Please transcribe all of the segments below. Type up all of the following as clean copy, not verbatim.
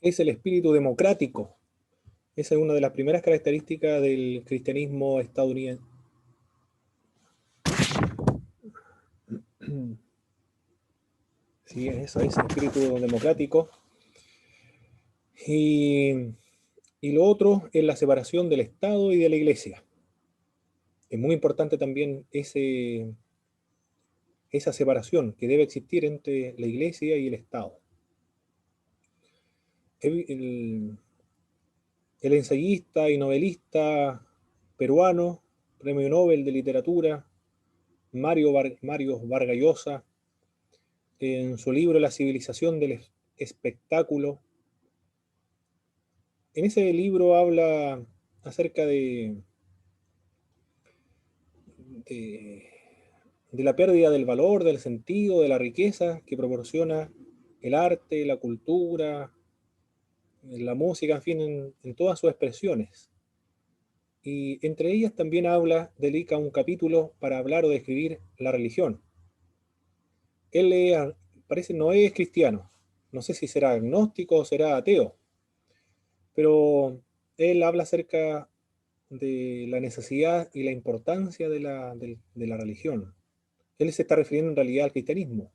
es el espíritu democrático. Esa es una de las primeras características del cristianismo estadounidense. Sí, eso es el espíritu democrático. Y, y lo otro es la separación del Estado y de la Iglesia. Es muy importante también esa separación que debe existir entre la Iglesia y el Estado. El, el ensayista y novelista peruano, premio Nobel de Literatura, Mario Vargas Llosa, en su libro La civilización del espectáculo. En ese libro habla acerca de, de la pérdida del valor, del sentido, de la riqueza que proporciona el arte, la cultura, la música, en fin, en todas sus expresiones. Y entre ellas también dedica un capítulo para hablar o describir la religión. Él parece no es cristiano, no sé si será agnóstico o será ateo, pero él habla acerca de la necesidad y la importancia de la religión. Él se está refiriendo en realidad al cristianismo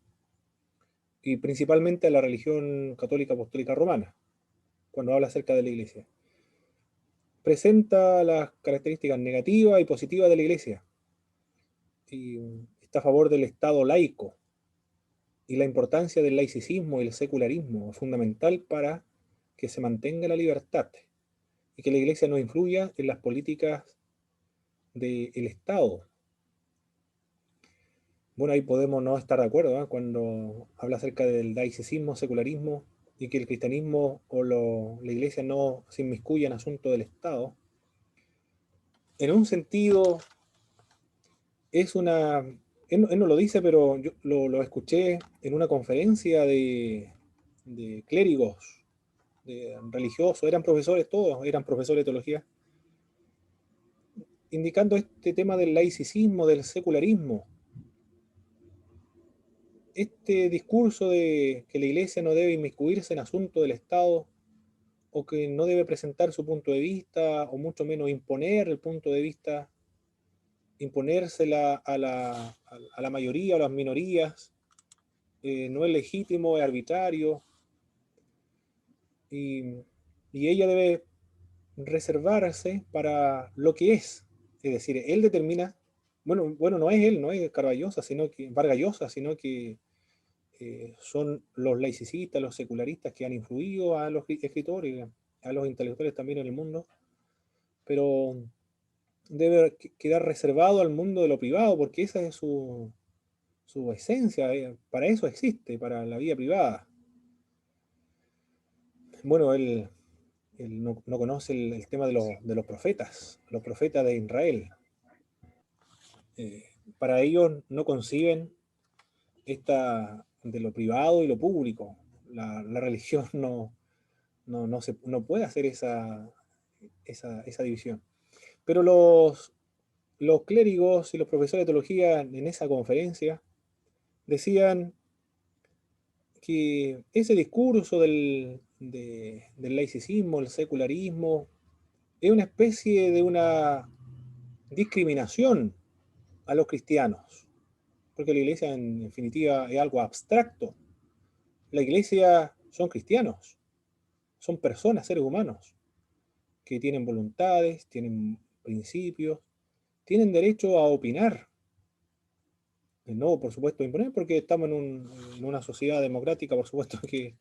y principalmente a la religión católica apostólica romana, cuando habla acerca de la iglesia. Presenta las características negativas y positivas de la iglesia y está a favor del Estado laico y la importancia del laicismo y el secularismo, fundamental para que se mantenga la libertad y que la iglesia no influya en las políticas del Estado. Bueno, ahí podemos no estar de acuerdo, ¿eh? Cuando habla acerca del laicismo, secularismo, y que el cristianismo o la iglesia no se inmiscuya en asuntos del Estado. En un sentido, es una... Él no lo dice, pero yo lo escuché en una conferencia de clérigos, de religiosos, eran profesores todos, eran profesores de teología, indicando este tema del laicismo, del secularismo, este discurso de que la iglesia no debe inmiscuirse en asuntos del Estado o que no debe presentar su punto de vista o mucho menos imponer el punto de vista, imponérsela a la mayoría o a las minorías, no es legítimo, es arbitrario y, y ella debe reservarse para lo que es decir, él determina, bueno, no es él, no es Carballosa, sino que Vargas Llosa, sino que son los laicistas, los secularistas que han influido a los escritores, a los intelectuales también en el mundo, pero debe quedar reservado al mundo de lo privado, porque esa es su esencia, para eso existe, para la vida privada. Bueno, él no conoce el tema de los profetas de Israel. Eh, para ellos no conciben esta de lo privado y lo público. La religión no puede hacer esa división. Pero los clérigos y los profesores de teología en esa conferencia decían que ese discurso del laicismo, el secularismo, es una especie de una discriminación a los cristianos, porque la iglesia en definitiva es algo abstracto. La iglesia son cristianos, son personas, seres humanos, que tienen voluntades, tienen principios, tienen derecho a opinar. No, por supuesto, imponer, porque estamos en una sociedad democrática, por supuesto que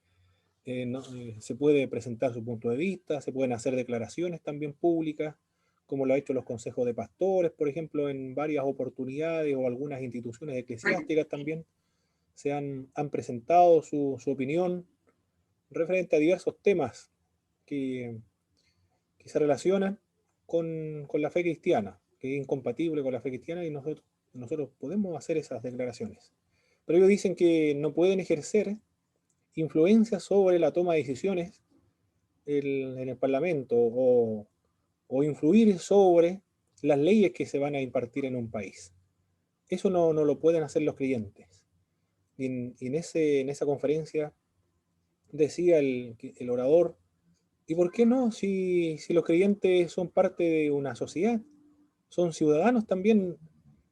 se puede presentar su punto de vista, se pueden hacer declaraciones también públicas, como lo ha hecho los consejos de pastores, por ejemplo, en varias oportunidades, o algunas instituciones eclesiásticas también han presentado su opinión referente a diversos temas que, que se relacionan con la fe cristiana, que es incompatible con la fe cristiana, y nosotros podemos hacer esas declaraciones. Pero ellos dicen que no pueden ejercer influencia sobre la toma de decisiones en el Parlamento o influir sobre las leyes que se van a impartir en un país. Eso no lo pueden hacer los creyentes. Y en esa conferencia decía el orador, ¿y por qué no? Si los creyentes son parte de una sociedad, son ciudadanos también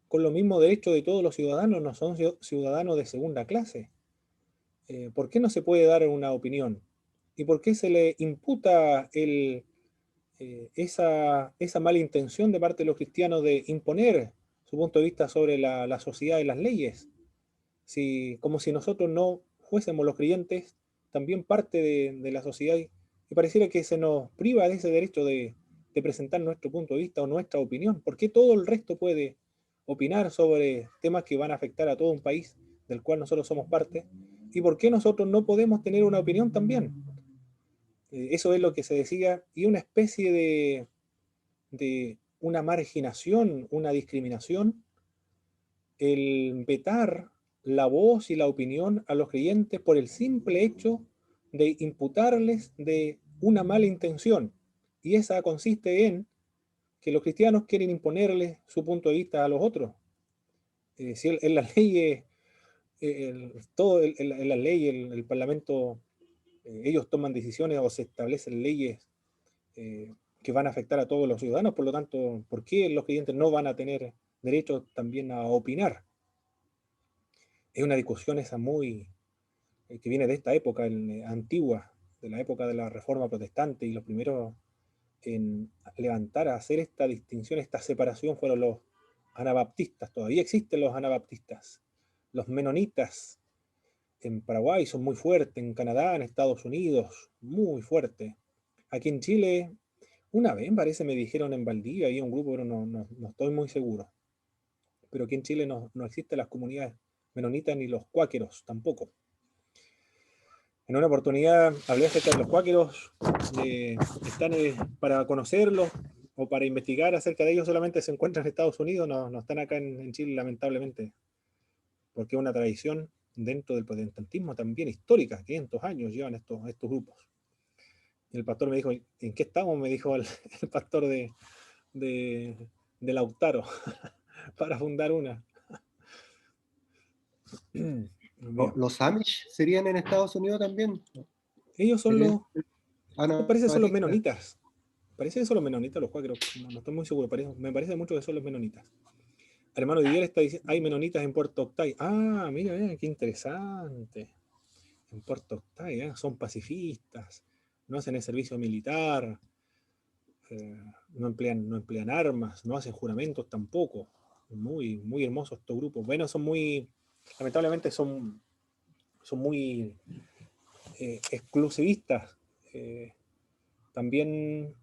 con los mismos derechos de todos los ciudadanos, no son ciudadanos de segunda clase. ¿Por qué no se puede dar una opinión? ¿Y por qué se le imputa esa mala intención de parte de los cristianos de imponer su punto de vista sobre la sociedad y las leyes? Si, como si nosotros no fuésemos los creyentes también parte de la sociedad y pareciera que se nos priva de ese derecho de presentar nuestro punto de vista o nuestra opinión. ¿Por qué todo el resto puede opinar sobre temas que van a afectar a todo un país del cual nosotros somos parte? ¿Y por qué nosotros no podemos tener una opinión también? Eso es lo que se decía, y una especie de una marginación, una discriminación, el vetar la voz y la opinión a los creyentes por el simple hecho de imputarles de una mala intención. Y esa consiste en que los cristianos quieren imponerles su punto de vista a los otros. Si en la ley, todo en la ley, el Parlamento, ellos toman decisiones o se establecen leyes que van a afectar a todos los ciudadanos, por lo tanto, ¿por qué los creyentes no van a tener derecho también a opinar? Es una discusión esa muy, que viene de esta época antigua, de la época de la Reforma Protestante, y los primeros en levantar a hacer esta distinción, esta separación, fueron los anabaptistas. Todavía existen los anabaptistas. Los menonitas en Paraguay son muy fuertes, en Canadá, en Estados Unidos, muy fuertes. Aquí en Chile, una vez parece me dijeron en Valdivia, había un grupo, pero no estoy muy seguro. Pero aquí en Chile no existen las comunidades menonitas ni los cuáqueros tampoco. En una oportunidad hablé acerca de los cuáqueros, están para conocerlos o para investigar acerca de ellos solamente se encuentran en Estados Unidos, no están acá en Chile lamentablemente, porque es una tradición dentro del protestantismo también histórica, 500 años llevan estos grupos. Y el pastor me dijo, ¿en qué estamos? Me dijo el pastor de, de Lautaro, para fundar una. Bien. Los Amish serían en Estados Unidos también. Ellos son Serían parece que son los anabatistas. menonitas. Parece que son los menonitas, los cuáqueros. No estoy muy seguro. Me parece mucho que son los menonitas. Hermano Didier está diciendo, hay menonitas en Puerto Octay. Ah, mira, qué interesante. En Puerto Octay, son pacifistas, no hacen el servicio militar, no emplean armas, no hacen juramentos tampoco. Muy, muy hermosos estos grupos. Bueno, lamentablemente son muy exclusivistas. También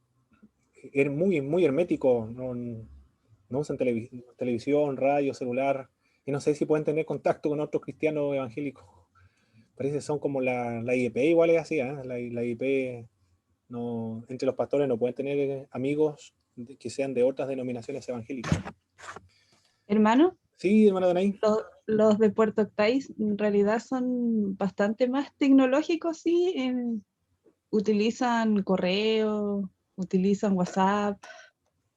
muy, muy herméticos. No usan televisión, radio, celular, y no sé si pueden tener contacto con otros cristianos evangélicos. Parece que son como la IEP, igual es así, la IEP, no, entre los pastores no pueden tener amigos que sean de otras denominaciones evangélicas. Hermano, Sí, hermano Danay. los de Puerto Octay en realidad son bastante más tecnológicos, sí. Utilizan correo, utilizan WhatsApp,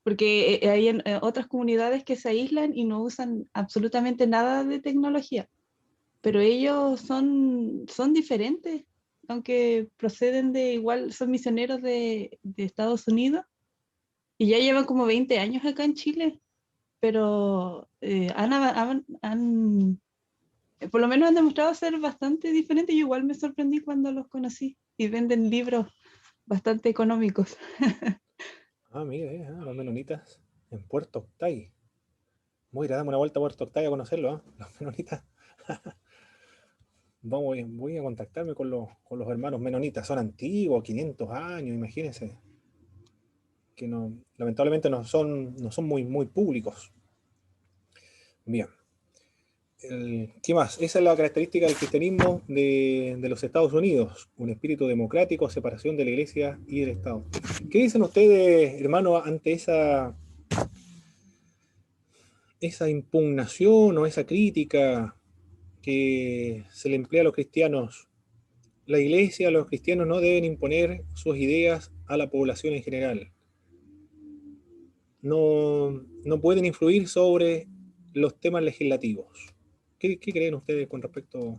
porque hay otras comunidades que se aíslan y no usan absolutamente nada de tecnología, pero ellos son diferentes, aunque proceden igual, son misioneros de Estados Unidos y ya llevan como 20 años acá en Chile, pero por lo menos han demostrado ser bastante diferentes. Yo igual me sorprendí cuando los conocí y venden libros bastante económicos. Mira, los menonitas en Puerto Octay. Voy a ir a darme una vuelta a Puerto Octay a conocerlo, los menonitas. Voy a contactarme con los hermanos menonitas. Son antiguos, 500 años, imagínense. Que lamentablemente no son muy, muy públicos. Bien. ¿Qué más? Esa es la característica del cristianismo de los Estados Unidos, un espíritu democrático, separación de la iglesia y del Estado. ¿Qué dicen ustedes, hermanos, ante esa impugnación o esa crítica que se le emplea a los cristianos? La iglesia, los cristianos no deben imponer sus ideas a la población en general. No pueden influir sobre los temas legislativos. ¿Qué creen ustedes con respecto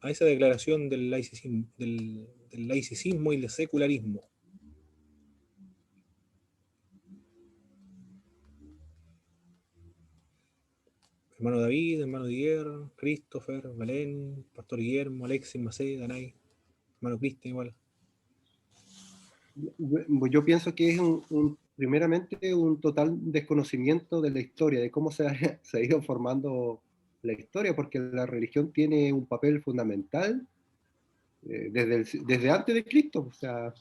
a esa declaración del laicismo y del secularismo? Hermano David, hermano Dier, Christopher, Belén, Pastor Guillermo, Alexis, Macé, Danay, hermano Cristian igual. Yo pienso que es primeramente un total desconocimiento de la historia, de cómo se ha ido formando la historia, porque la religión tiene un papel fundamental desde antes de Cristo. O sea,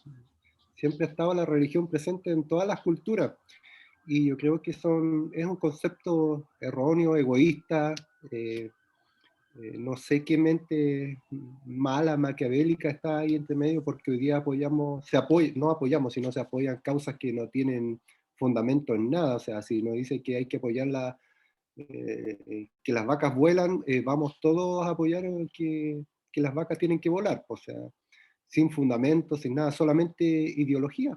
siempre ha estado la religión presente en todas las culturas. Y yo creo que es un concepto erróneo, egoísta, no sé qué mente mala, maquiavélica está ahí entre medio, porque hoy día no apoyamos, sino se apoyan causas que no tienen fundamento en nada. O sea, si nos dice que hay que apoyar que las vacas vuelan, vamos todos a apoyar que las vacas tienen que volar. O sea, sin fundamento, sin nada, solamente ideología,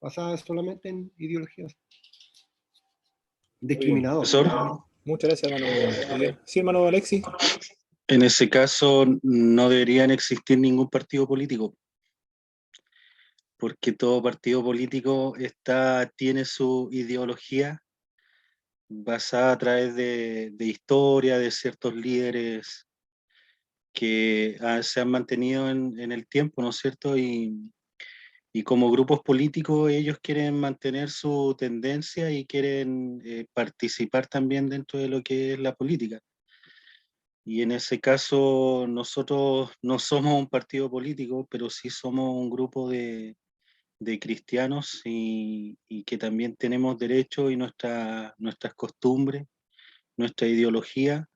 basada solamente en ideologías. Muy bien. Discriminador. Profesor, Muchas gracias, hermano Dier. Sí, hermano Alexis. en ese caso no deberían existir ningún partido político, porque todo partido político tiene su ideología basada a través de historia, de ciertos líderes que se han mantenido en el tiempo, ¿no es cierto? Y como grupos políticos ellos quieren mantener su tendencia y quieren participar también dentro de lo que es la política. Y en ese caso nosotros no somos un partido político, pero sí somos un grupo de cristianos y que también tenemos derechos y nuestras costumbres, nuestra ideología,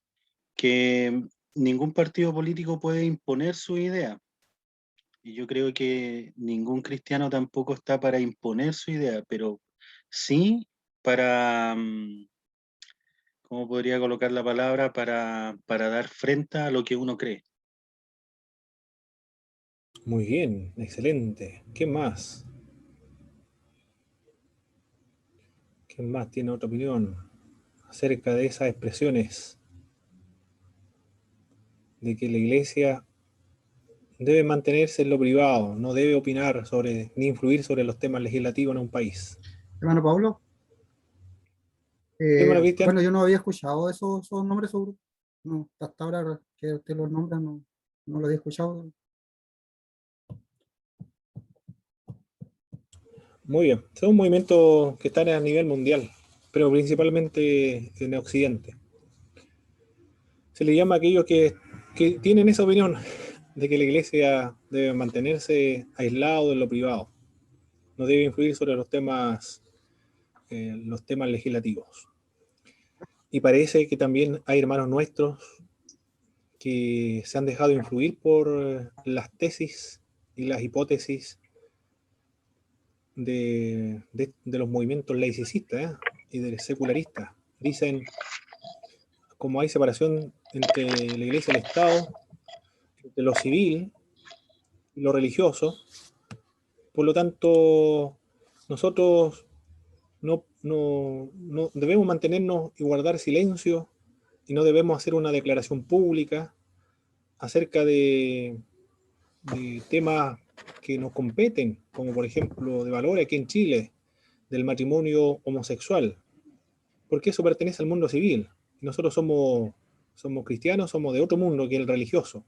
que ningún partido político puede imponer su idea. Y yo creo que ningún cristiano tampoco está para imponer su idea, pero sí para, ¿cómo podría colocar la palabra? Para dar frente a lo que uno cree. Muy bien, excelente. ¿Qué más? ¿Quién más tiene otra opinión acerca de esas expresiones de que la iglesia debe mantenerse en lo privado, no debe opinar sobre ni influir sobre los temas legislativos en un país? Hermano Pablo, Sí, hermano Cristian. bueno, yo no había escuchado esos nombres, no, hasta ahora que usted los nombra, no lo había escuchado. Muy bien. Son movimientos que están a nivel mundial, pero principalmente en Occidente. Se le llama a aquellos que tienen esa opinión de que la iglesia debe mantenerse aislado en lo privado, no debe influir sobre los temas legislativos. Y parece que también hay hermanos nuestros que se han dejado influir por las tesis y las hipótesis de los movimientos laicistas y de secularistas. Dicen, como hay separación entre la iglesia y el Estado, entre lo civil y lo religioso, por lo tanto, nosotros no debemos mantenernos y guardar silencio y no debemos hacer una declaración pública acerca de temas que nos competen, como por ejemplo de valores aquí en Chile, del matrimonio homosexual, porque eso pertenece al mundo civil. Nosotros somos cristianos, somos de otro mundo que el religioso.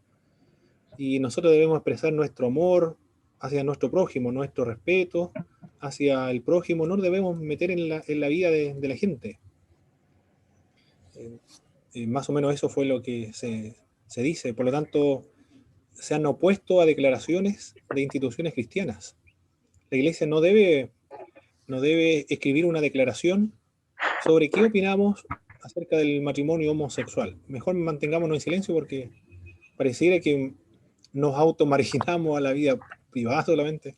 Y nosotros debemos expresar nuestro amor hacia nuestro prójimo, nuestro respeto hacia el prójimo, no nos debemos meter en la vida de la gente. Más o menos eso fue lo que se dice. Por lo tanto, se han opuesto a declaraciones de instituciones cristianas. La iglesia no debe escribir una declaración sobre qué opinamos acerca del matrimonio homosexual. Mejor mantengámonos en silencio porque pareciera que nos automarginamos a la vida privada solamente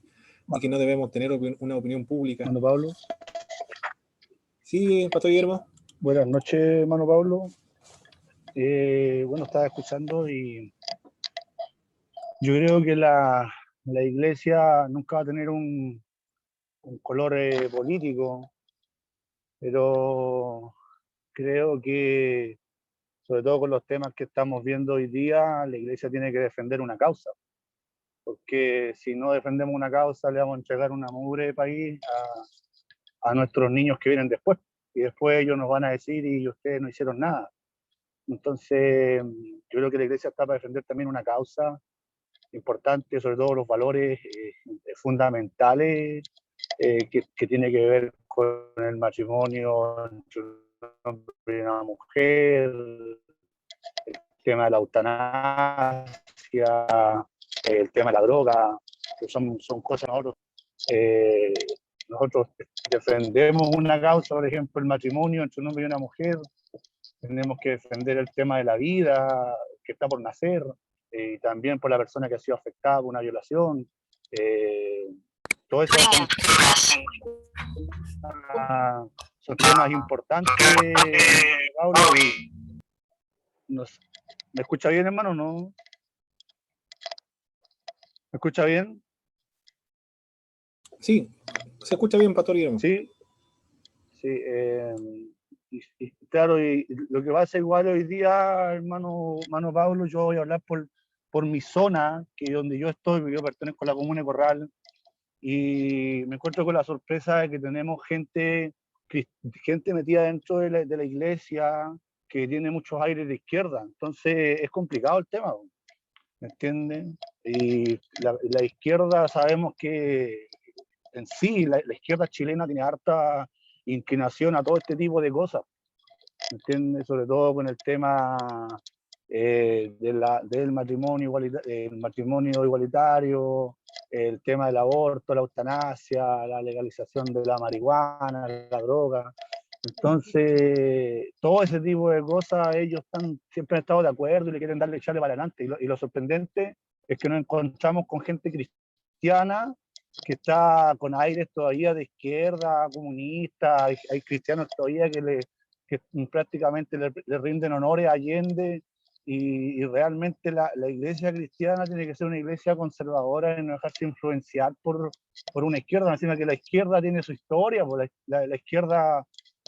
y que no debemos tener una opinión pública. Mano Pablo. Sí, Pastor Guillermo. Buenas noches, Mano Pablo. Bueno, estaba escuchando y yo creo que la iglesia nunca va a tener un color político, pero creo que sobre todo con los temas que estamos viendo hoy día, la Iglesia tiene que defender una causa, porque si no defendemos una causa, le vamos a entregar una mugre de país a nuestros niños que vienen después, y después ellos nos van a decir, y ustedes no hicieron nada. Entonces, yo creo que la Iglesia está para defender también una causa importante, sobre todo los valores fundamentales que tiene que ver con el matrimonio entre un hombre y una mujer, el tema de la eutanasia, el tema de la droga, que son cosas nosotros defendemos una causa, por ejemplo, el matrimonio entre un hombre y una mujer, tenemos que defender el tema de la vida que está por nacer, y también por la persona que ha sido afectada por una violación. Todo eso son temas importantes, Pablo. ¿Me escucha bien, hermano? ¿No? ¿Me escucha bien? Sí, se escucha bien, Pastor Guillermo. Sí, sí. Claro, y lo que va a ser igual hoy día, hermano Pablo, yo voy a hablar por mi zona, que donde yo estoy, yo pertenezco a la comuna de Corral, y me encuentro con la sorpresa de que tenemos gente metida dentro de la iglesia que tiene muchos aires de izquierda. Entonces es complicado el tema, ¿me entienden? Y la izquierda sabemos que en sí la izquierda chilena tiene harta inclinación a todo este tipo de cosas, ¿me entiendes? Sobre todo con el tema del matrimonio igualitario, el tema del aborto, la eutanasia, la legalización de la marihuana, la droga. Entonces, todo ese tipo de cosas, ellos siempre han estado de acuerdo y le quieren echarle para adelante. Y lo sorprendente es que nos encontramos con gente cristiana que está con aires todavía de izquierda, comunista, hay cristianos todavía que prácticamente le rinden honores a Allende, y realmente la iglesia cristiana tiene que ser una iglesia conservadora y no dejarse influenciar por una izquierda, encima que la izquierda tiene su historia, pues la izquierda,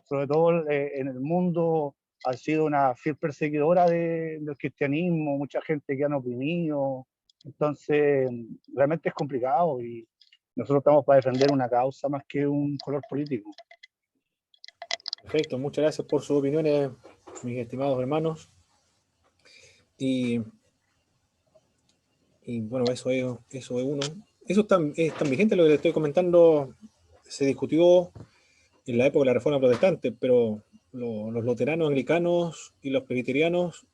sobre todo en el mundo, ha sido una fiel perseguidora del cristianismo, mucha gente que han oprimido, entonces realmente es complicado, y nosotros estamos para defender una causa más que un color político. Perfecto, muchas gracias por sus opiniones, mis estimados hermanos. Y bueno, eso es uno. Eso es tan vigente, lo que le estoy comentando, se discutió en la época de la Reforma Protestante, pero los luteranos, anglicanos y los presbiterianos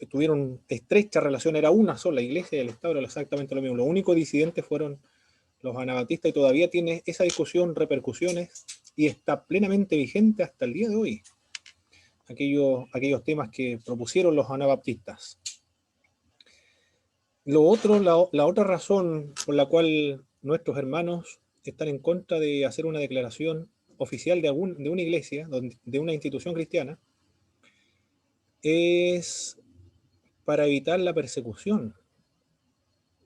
tuvieron estrecha relación, era una sola iglesia y el Estado era exactamente lo mismo. Los únicos disidentes fueron los anabaptistas, y todavía tiene esa discusión repercusiones y está plenamente vigente hasta el día de hoy. Aquellos temas que propusieron los anabaptistas. Lo otro, la otra razón por la cual nuestros hermanos están en contra de hacer una declaración oficial de una iglesia, de una institución cristiana, es para evitar la persecución.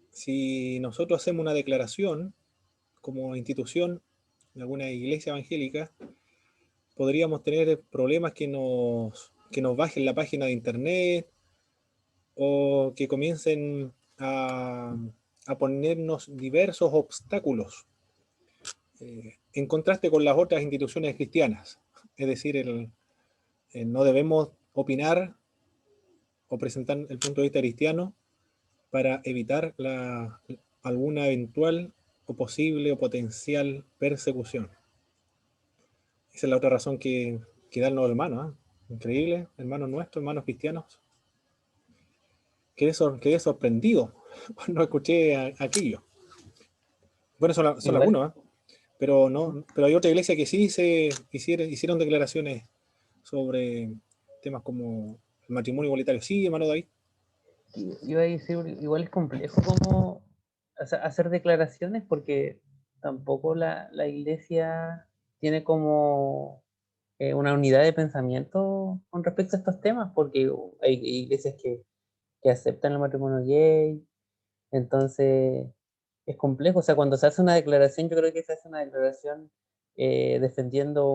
Si nosotros hacemos una declaración como institución de alguna iglesia evangélica, podríamos tener problemas que nos bajen la página de internet, o que comiencen a ponernos diversos obstáculos, en contraste con las otras instituciones cristianas. Es decir, no debemos opinar o presentar el punto de vista cristiano para evitar alguna eventual o posible o potencial persecución. Esa es la otra razón que dan los hermanos, increíble, hermanos nuestros, hermanos cristianos. Quedé sorprendido cuando escuché aquello. Bueno, son algunos, pero hay otra iglesia que sí hicieron declaraciones sobre temas como el matrimonio igualitario. Sí, hermano David. Iba a decir, igual es complejo como hacer declaraciones, porque tampoco la iglesia tiene como una unidad de pensamiento con respecto a estos temas, porque hay iglesias que aceptan el matrimonio gay, entonces es complejo. O sea, cuando se hace una declaración, yo creo que se hace una declaración defendiendo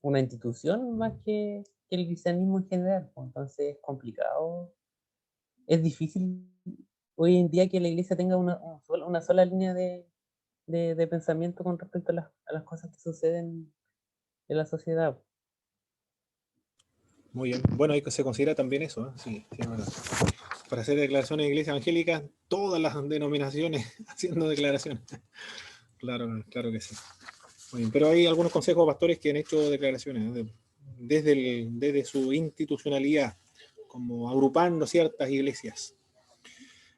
una institución más que el cristianismo en general, pues. Entonces es complicado, es difícil hoy en día que la iglesia tenga una sola línea de pensamiento con respecto a las cosas que suceden en la sociedad. Muy bien. Bueno, ahí se considera también eso, ¿eh? Sí, sí, es verdad. Para hacer declaraciones de iglesia evangélica, todas las denominaciones haciendo declaraciones. Claro, claro que sí. Muy bien. Pero hay algunos consejos pastores que han hecho declaraciones, ¿eh? Desde su institucionalidad, como agrupando ciertas iglesias.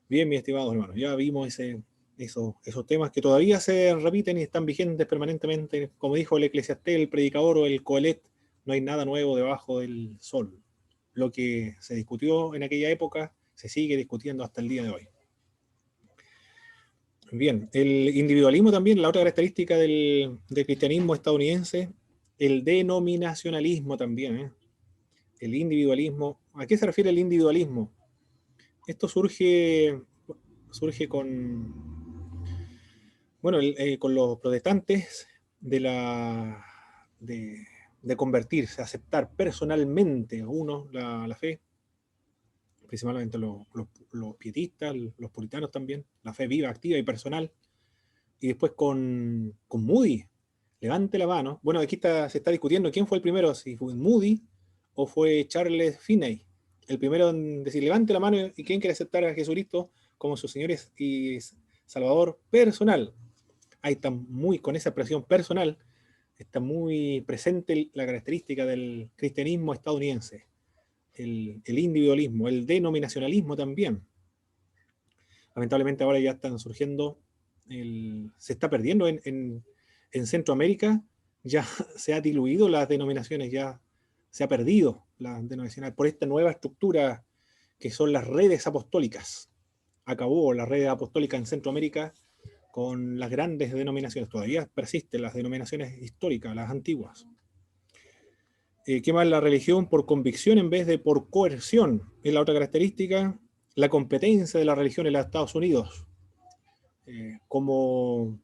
Bien, mis estimados hermanos, ya vimos esos temas que todavía se repiten y están vigentes permanentemente. Como dijo el Eclesiastés, el predicador o el Coelet, no hay nada nuevo debajo del sol. Lo que se discutió en aquella época se sigue discutiendo hasta el día de hoy. Bien, el individualismo también, la otra característica del cristianismo estadounidense, el denominacionalismo también, ¿eh? El individualismo. ¿A qué se refiere el individualismo? Esto surge con los protestantes de convertirse, aceptar personalmente uno la fe, principalmente los pietistas, los puritanos también, la fe viva, activa y personal. Y después con Moody, levante la mano. Bueno, aquí se está discutiendo quién fue el primero, si fue Moody o fue Charles Finney. El primero en decir, levante la mano y quién quiere aceptar a Jesucristo como su Señor y Salvador personal. Ahí está con esa expresión personal, está muy presente la característica del cristianismo estadounidense. El individualismo, el denominacionalismo también. Lamentablemente ahora ya están surgiendo, se está perdiendo en Centroamérica, ya se ha diluido las denominaciones, ya se ha perdido las denominaciones por esta nueva estructura que son las redes apostólicas. Acabó la red apostólica en Centroamérica con las grandes denominaciones, todavía persisten las denominaciones históricas, las antiguas. ¿Qué más? La religión por convicción en vez de por coerción es la otra característica. La competencia de la religión en los Estados Unidos como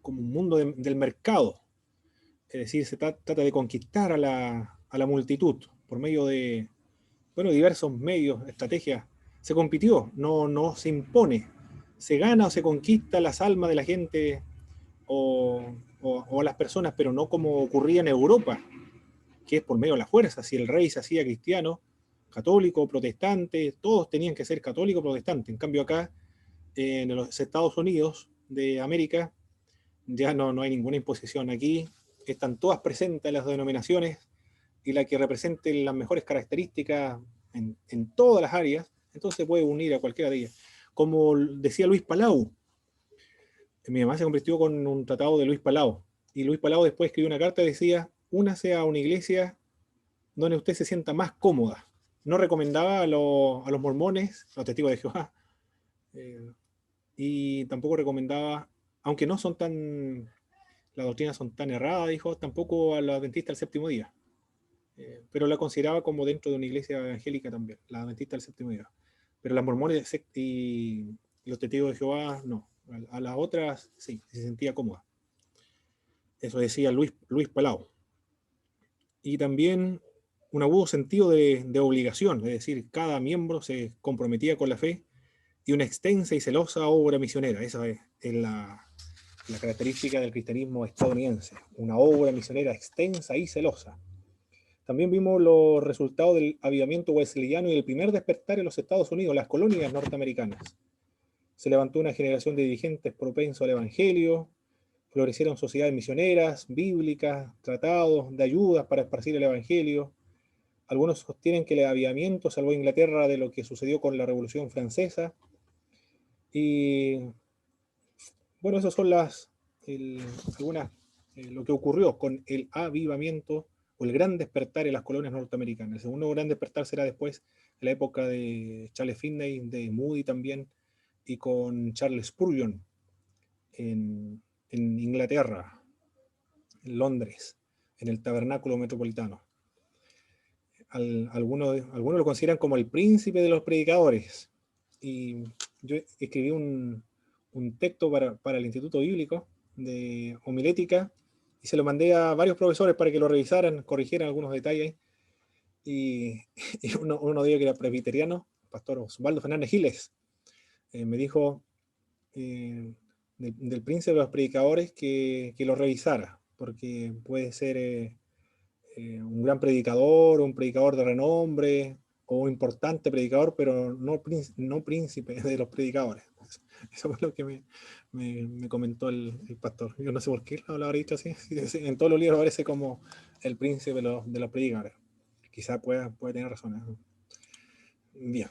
un mundo del mercado. Es decir, se trata de conquistar a la multitud por medio de diversos medios, estrategias. Se compitió, no se impone. Se gana o se conquista las almas de la gente o las personas, pero no como ocurría en Europa, que es por medio de la fuerza. Si el rey se hacía cristiano, católico, protestante, todos tenían que ser católico, protestante. En cambio acá, en los Estados Unidos de América, ya no hay ninguna imposición. Aquí están todas presentes las denominaciones y la que represente las mejores características en todas las áreas, entonces se puede unir a cualquiera de ellas. Como decía Luis Palau, mi mamá se convirtió con un tratado de Luis Palau, y Luis Palau después escribió una carta y decía, únase a una iglesia donde usted se sienta más cómoda. No recomendaba a los mormones, los testigos de Jehová, y tampoco recomendaba, aunque no son las doctrinas son tan erradas, dijo, tampoco a los adventistas del séptimo día. Pero la consideraba como dentro de una iglesia evangélica también, la adventista del séptimo día. Pero las mormones y los testigos de Jehová, no. A las otras, sí, se sentía cómoda. Eso decía Luis Palau. Y también un agudo sentido de obligación, es decir, cada miembro se comprometía con la fe y una extensa y celosa obra misionera. Esa es la característica del cristianismo estadounidense, una obra misionera extensa y celosa. También vimos los resultados del avivamiento wesleyano y el primer despertar en los Estados Unidos, las colonias norteamericanas. Se levantó una generación de dirigentes propensos al evangelio, florecieron sociedades misioneras, bíblicas, tratados de ayudas para esparcir el evangelio. Algunos sostienen que el avivamiento salvó a Inglaterra de lo que sucedió con la Revolución Francesa. Y bueno, esas son lo que ocurrió con el avivamiento o el gran despertar en las colonias norteamericanas. El segundo gran despertar será después, en la época de Charles Finney, de Moody también, y con Charles Spurgeon en Inglaterra, en Londres, en el Tabernáculo Metropolitano. Algunos lo consideran como el príncipe de los predicadores. Y yo escribí un texto para el Instituto Bíblico de homilética y se lo mandé a varios profesores para que lo revisaran, corrigieran algunos detalles. Y, y uno de ellos, que era presbiteriano, el pastor Osvaldo Fernández Giles, me dijo del príncipe de los predicadores que lo revisara, porque puede ser un gran predicador, un predicador de renombre, o un importante predicador, pero no príncipe de los predicadores. Eso fue lo que me comentó el pastor. Yo no sé por qué lo habrá dicho así. En todos los libros aparece como el príncipe de los predicadores. Quizá puede tener razón. Bien.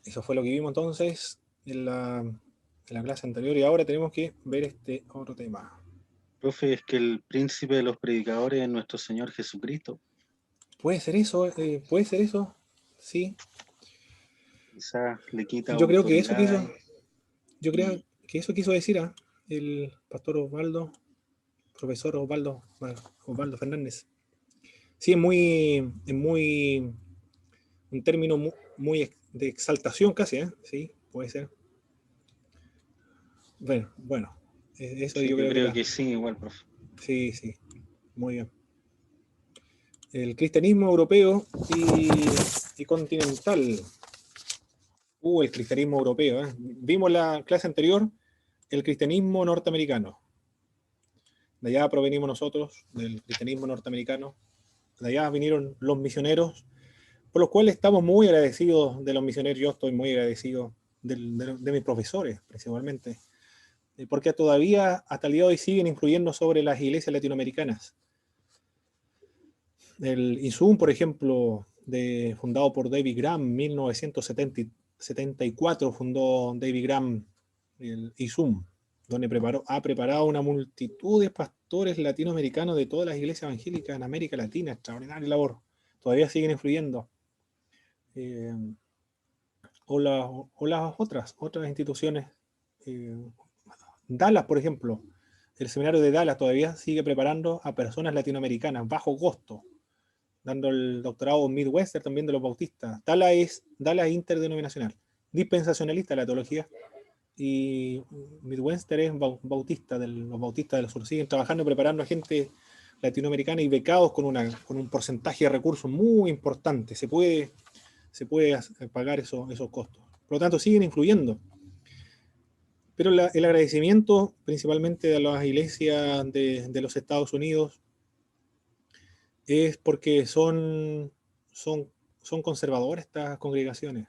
Eso fue lo que vimos entonces en la clase anterior, y ahora tenemos que ver este otro tema. Profe, es que el príncipe de los predicadores es nuestro Señor Jesucristo. Puede ser eso, sí. Quizás le quita Yo creo que eso autoridad. quiso decir el pastor Osvaldo, profesor Osvaldo Fernández. Sí, es muy un término muy de exaltación casi, ¿eh? Sí, puede ser. Bueno, eso Sí, yo yo creo creo que sí, igual, profe. sí, muy bien. El cristianismo europeo y continental. El cristianismo europeo, ¿eh? Vimos la clase anterior el cristianismo norteamericano. De allá provenimos nosotros, del cristianismo norteamericano. De allá vinieron los misioneros, por los cuales estamos muy agradecidos de los misioneros. Yo estoy muy agradecido de mis profesores, principalmente, porque todavía hasta el día de hoy siguen influyendo sobre las iglesias latinoamericanas. El ISUM, por ejemplo, fundado por David Graham, 1974 fundó David Graham el ISUM, donde ha preparado una multitud de pastores latinoamericanos de todas las iglesias evangélicas en América Latina. Extraordinaria labor. Todavía siguen influyendo. O las otras instituciones. Dallas, por ejemplo, el seminario de Dallas todavía sigue preparando a personas latinoamericanas bajo costo, dando el doctorado Midwestern también de los bautistas. Dallas es interdenominacional, dispensacionalista la teología, y Midwestern es bautista, los bautistas del sur. Siguen trabajando y preparando a gente latinoamericana y becados con un porcentaje de recursos muy importante. Se puede pagar esos costos. Por lo tanto, siguen influyendo. Pero el agradecimiento principalmente de las iglesias de los Estados Unidos es porque son conservadoras estas congregaciones.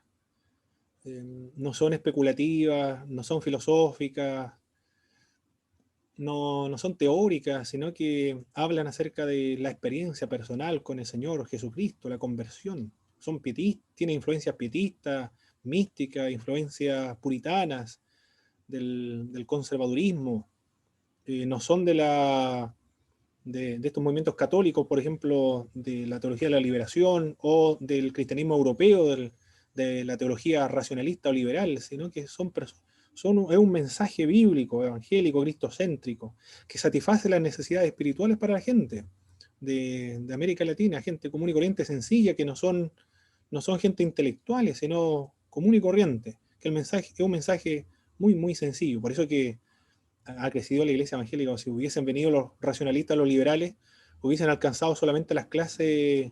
No son especulativas, no son filosóficas, no son teóricas, sino que hablan acerca de la experiencia personal con el Señor Jesucristo, la conversión. Son pietistas, tienen influencias pietistas, místicas, influencias puritanas, del conservadurismo. No son de estos movimientos católicos, por ejemplo, de la teología de la liberación o del cristianismo europeo, de la teología racionalista o liberal, sino que es un mensaje bíblico, evangélico, cristocéntrico, que satisface las necesidades espirituales para la gente de América Latina, gente común y corriente, sencilla, que no son gente intelectuales, sino común y corriente, que el mensaje es un mensaje muy sencillo. Por eso que ha crecido la iglesia evangélica. O si hubiesen venido los racionalistas, los liberales, hubiesen alcanzado solamente las clases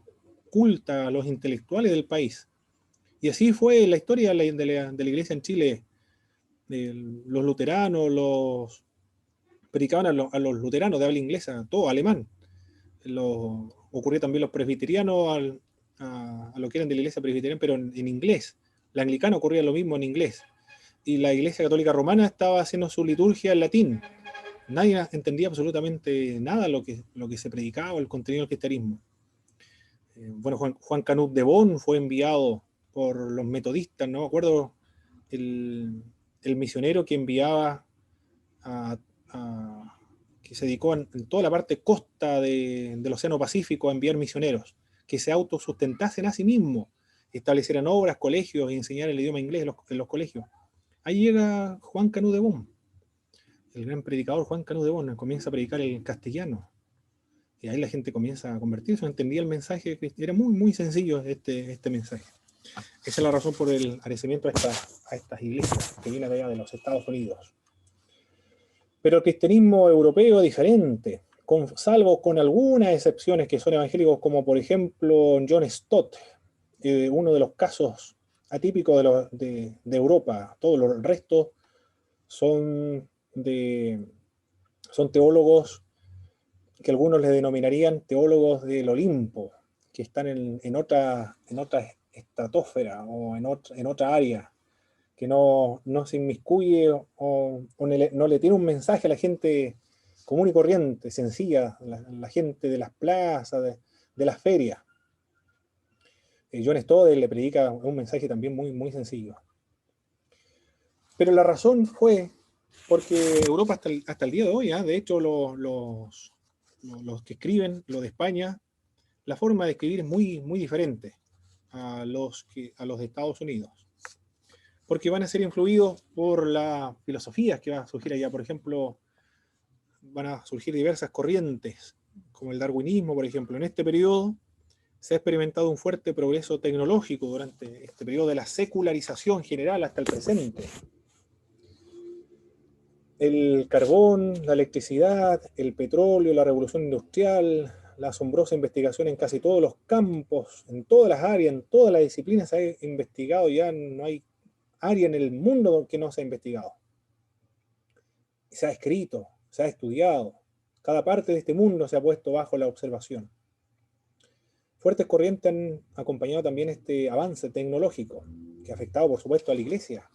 cultas, los intelectuales del país. Y así fue la historia de la iglesia en Chile. Los luteranos predicaban a los luteranos de habla inglesa, todo alemán. Ocurrió también los presbiterianos a lo que eran de la iglesia presbiteriana, pero en inglés. La anglicana ocurría lo mismo en inglés. Y la iglesia católica romana estaba haciendo su liturgia en latín. Nadie entendía absolutamente nada lo que se predicaba, el contenido del cristianismo. Bueno, Juan Canut de Bonn fue enviado por los metodistas, no me acuerdo el misionero que enviaba que se dedicó en toda la parte costa del Océano Pacífico a enviar misioneros que se autosustentasen a sí mismos, establecieran obras, colegios y enseñar el idioma inglés en los colegios. Ahí llega Juan Canut de Bonn, el gran predicador Juan Canut de Bonn, comienza a predicar el castellano. Y ahí la gente comienza a convertirse, no entendía el mensaje, era muy sencillo este mensaje. Esa es la razón por el agradecimiento a estas iglesias que vienen de allá de los Estados Unidos. Pero el cristianismo europeo es diferente. salvo con algunas excepciones que son evangélicos, como por ejemplo John Stott, uno de los casos atípicos de Europa. Todos los restos son teólogos que algunos le denominarían teólogos del Olimpo, que están en otra estratosfera o en otra área, que no se inmiscuye o no le tiene un mensaje a la gente común y corriente, sencilla, la gente de las plazas, de las ferias. John Stott le predica un mensaje también muy, muy sencillo. Pero la razón fue porque Europa hasta el día de hoy, de hecho los que escriben, los de España, la forma de escribir es muy, muy diferente a los de Estados Unidos. Porque van a ser influidos por las filosofías que van a surgir allá. Por ejemplo, van a surgir diversas corrientes, como el darwinismo, por ejemplo. En este periodo se ha experimentado un fuerte progreso tecnológico durante este periodo de la secularización general hasta el presente. El carbón, la electricidad, el petróleo, la revolución industrial, la asombrosa investigación en casi todos los campos, en todas las áreas, en todas las disciplinas se ha investigado, ya no hay área en el mundo que no se ha investigado. Se ha escrito, se ha estudiado, cada parte de este mundo se ha puesto bajo la observación. Fuertes corrientes han acompañado también este avance tecnológico, que ha afectado, por supuesto, a la Iglesia.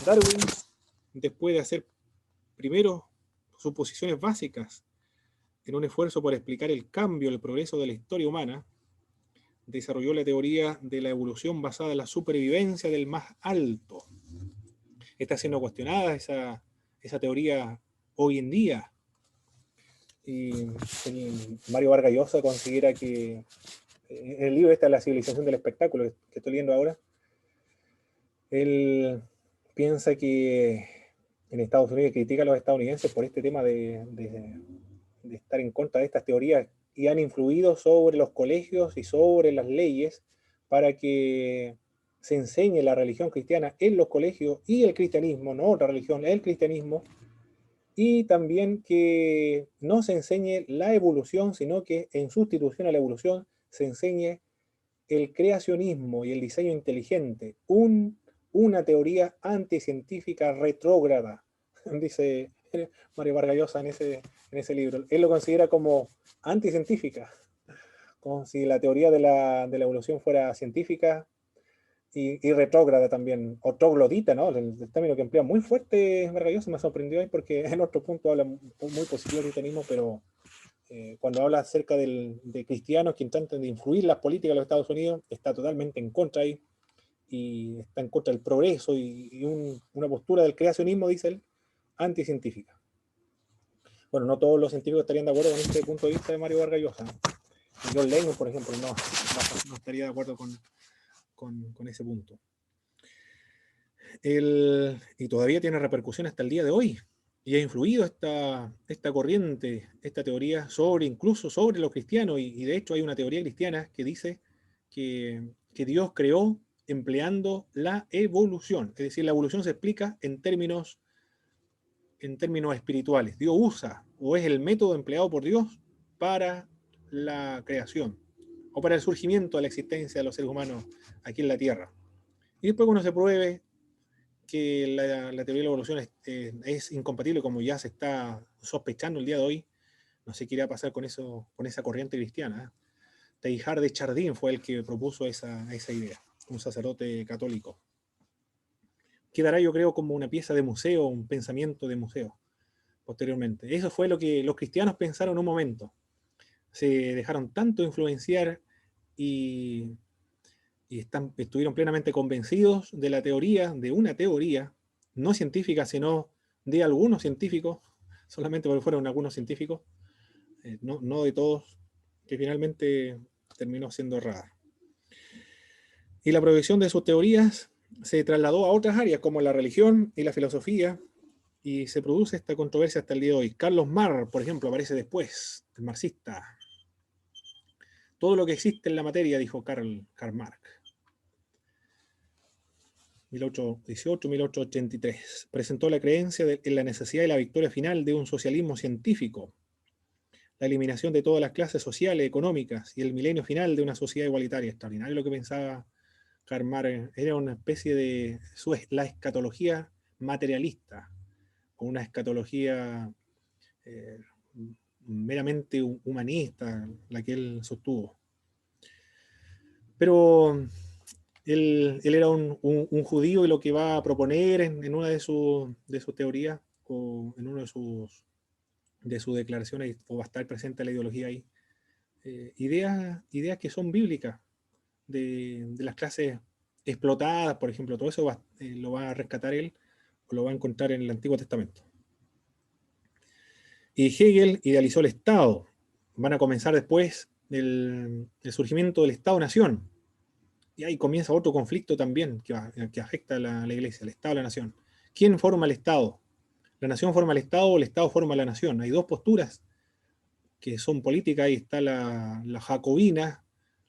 Darwin, después de hacer primero suposiciones básicas en un esfuerzo por explicar el cambio, el progreso de la historia humana, desarrolló la teoría de la evolución basada en la supervivencia del más alto. Está siendo cuestionada esa teoría hoy en día. Y Mario Vargas Llosa considera que en el libro La civilización del espectáculo, que estoy leyendo ahora, él piensa que en Estados Unidos critica a los estadounidenses por este tema de estar en contra de estas teorías y han influido sobre los colegios y sobre las leyes para que se enseñe la religión cristiana en los colegios y el cristianismo, no otra religión, el cristianismo, y también que no se enseñe la evolución, sino que en sustitución a la evolución se enseñe el creacionismo y el diseño inteligente, una teoría anticientífica retrógrada, dice Mario Vargas Llosa en ese libro. Él lo considera como anticientífica, como si la teoría de la evolución fuera científica y retrógrada también, o troglodita, ¿no? El término que emplea muy fuerte Vargas Llosa me sorprendió ahí porque en otro punto habla muy positivo del cristianismo, pero cuando habla acerca de cristianos que intentan de influir las políticas de los Estados Unidos, está totalmente en contra ahí, y está en contra del progreso y una postura del creacionismo, dice él, anticientífica. Bueno, no todos los científicos estarían de acuerdo con este punto de vista de Mario Vargas Llosa. John Lennon, por ejemplo, no estaría de acuerdo con ese punto. Y todavía tiene repercusión hasta el día de hoy. Y ha influido esta corriente, esta teoría, incluso sobre los cristianos. Y de hecho hay una teoría cristiana que dice que Dios creó empleando la evolución. Es decir, la evolución se explica en términos espirituales. Dios usa, o es el método empleado por Dios para la creación, o para el surgimiento de la existencia de los seres humanos aquí en la Tierra. Y después cuando se pruebe que la teoría de la evolución es incompatible, como ya se está sospechando el día de hoy, no sé qué irá a pasar con esa corriente cristiana. Teilhard de Chardin fue el que propuso esa idea, un sacerdote católico. Quedará, yo creo, como una pieza de museo, un pensamiento de museo, posteriormente. Eso fue lo que los cristianos pensaron en un momento. Se dejaron tanto influenciar y estuvieron plenamente convencidos de una teoría, no científica, sino de algunos científicos, solamente porque fueron algunos científicos, no de todos, que finalmente terminó siendo errada. Y la proyección de sus teorías se trasladó a otras áreas como la religión y la filosofía, y se produce esta controversia hasta el día de hoy. Carlos Marx, por ejemplo, aparece después, el marxista. Todo lo que existe en la materia, dijo Karl Marx. 1818-1883. Presentó la creencia en la necesidad de la victoria final de un socialismo científico. la eliminación de todas las clases sociales, económicas y el milenio final de una sociedad igualitaria. Extraordinario lo que pensaba Karl Marx. Era una especie de la escatología materialista, o una escatología meramente humanista, la que él sostuvo. Pero él era un judío, y lo que va a proponer en una de sus teorías, o en uno de sus declaraciones, o va a estar presente la ideología ahí, ideas que son bíblicas, de las clases explotadas, por ejemplo. Todo eso lo va a rescatar él, o lo va a encontrar en el Antiguo Testamento. Y Hegel idealizó el Estado. Van a comenzar después el surgimiento del Estado-Nación. Y ahí comienza otro conflicto también que afecta a la Iglesia, el Estado y la Nación. ¿Quién forma el Estado? ¿La nación forma el Estado o el Estado forma la nación? Hay dos posturas que son políticas. Ahí está la jacobina,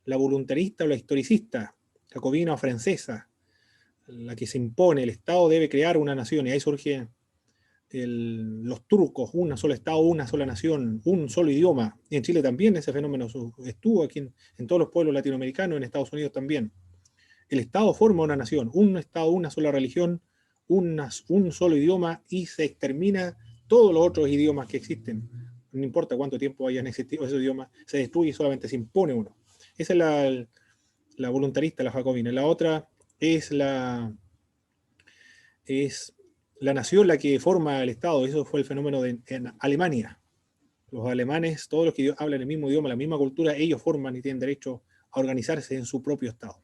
la voluntarista o la historicista, jacobina o francesa, la que se impone, el Estado debe crear una nación, y ahí surge los turcos, un solo Estado, una sola nación, un solo idioma. Y en Chile también ese fenómeno estuvo, aquí en todos los pueblos latinoamericanos, en Estados Unidos también. El Estado forma una nación, un Estado, una sola religión, un solo idioma, y se extermina todos los otros idiomas que existen. No importa cuánto tiempo hayan existido esos idiomas, se destruye y solamente se impone uno. Esa es la voluntarista, la jacobina. La otra es la nación la que forma el Estado. Eso fue el fenómeno en Alemania. Los alemanes, todos los que hablan el mismo idioma, la misma cultura, ellos forman y tienen derecho a organizarse en su propio Estado.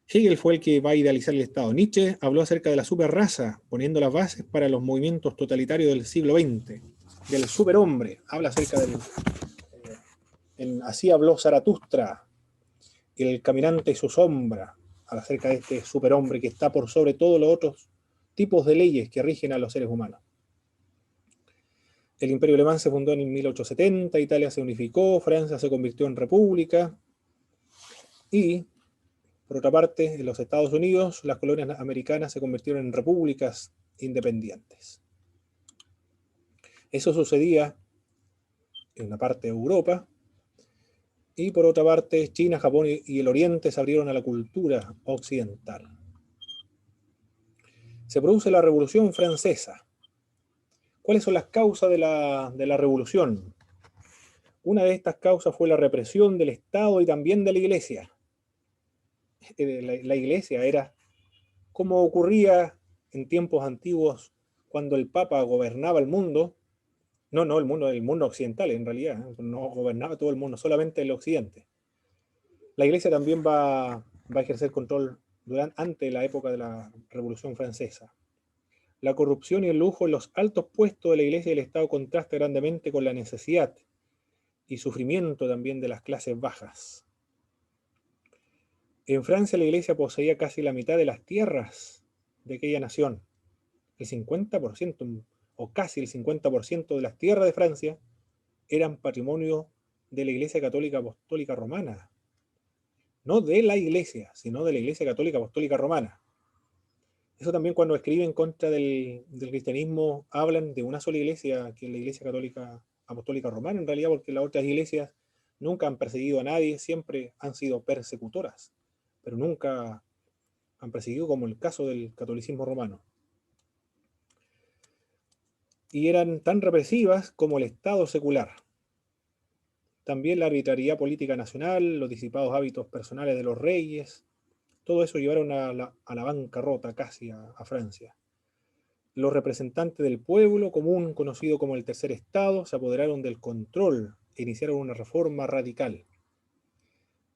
Hegel fue el que va a idealizar el Estado. Nietzsche habló acerca de la superraza, poniendo las bases para los movimientos totalitarios del siglo XX, del superhombre. Habla acerca así habló Zaratustra, el caminante y su sombra, acerca de este superhombre que está por sobre todos los otros tipos de leyes que rigen a los seres humanos. El Imperio Alemán se fundó en 1870, Italia se unificó, Francia se convirtió en república, y por otra parte, en los Estados Unidos, las colonias americanas se convirtieron en repúblicas independientes. Eso sucedía en una parte de Europa, y por otra parte, China, Japón y el Oriente se abrieron a la cultura occidental. Se produce la Revolución Francesa. ¿Cuáles son las causas de la Revolución? Una de estas causas fue la represión del Estado y también de la Iglesia. La Iglesia era, como ocurría en tiempos antiguos, cuando el Papa gobernaba el mundo. No, el mundo occidental, en realidad. No gobernaba todo el mundo, solamente el occidente. La Iglesia también va a ejercer control antes de la época de la Revolución Francesa. La corrupción y el lujo en los altos puestos de la Iglesia y el Estado contrasta grandemente con la necesidad y sufrimiento también de las clases bajas. En Francia la Iglesia poseía casi la mitad de las tierras de aquella nación. El 50%, o casi el 50% de las tierras de Francia eran patrimonio de la Iglesia Católica Apostólica Romana. No de la Iglesia, sino de la Iglesia Católica Apostólica Romana. Eso también, cuando escriben en contra del cristianismo, hablan de una sola iglesia, que es la Iglesia Católica Apostólica Romana, en realidad, porque las otras iglesias nunca han perseguido a nadie, siempre han sido persecutoras, pero nunca han perseguido, como el caso del catolicismo romano. Y eran tan represivas como el Estado secular. También la arbitrariedad política nacional, los disipados hábitos personales de los reyes, todo eso llevaron a la bancarrota casi a Francia. Los representantes del pueblo común, conocido como el Tercer Estado, se apoderaron del control e iniciaron una reforma radical.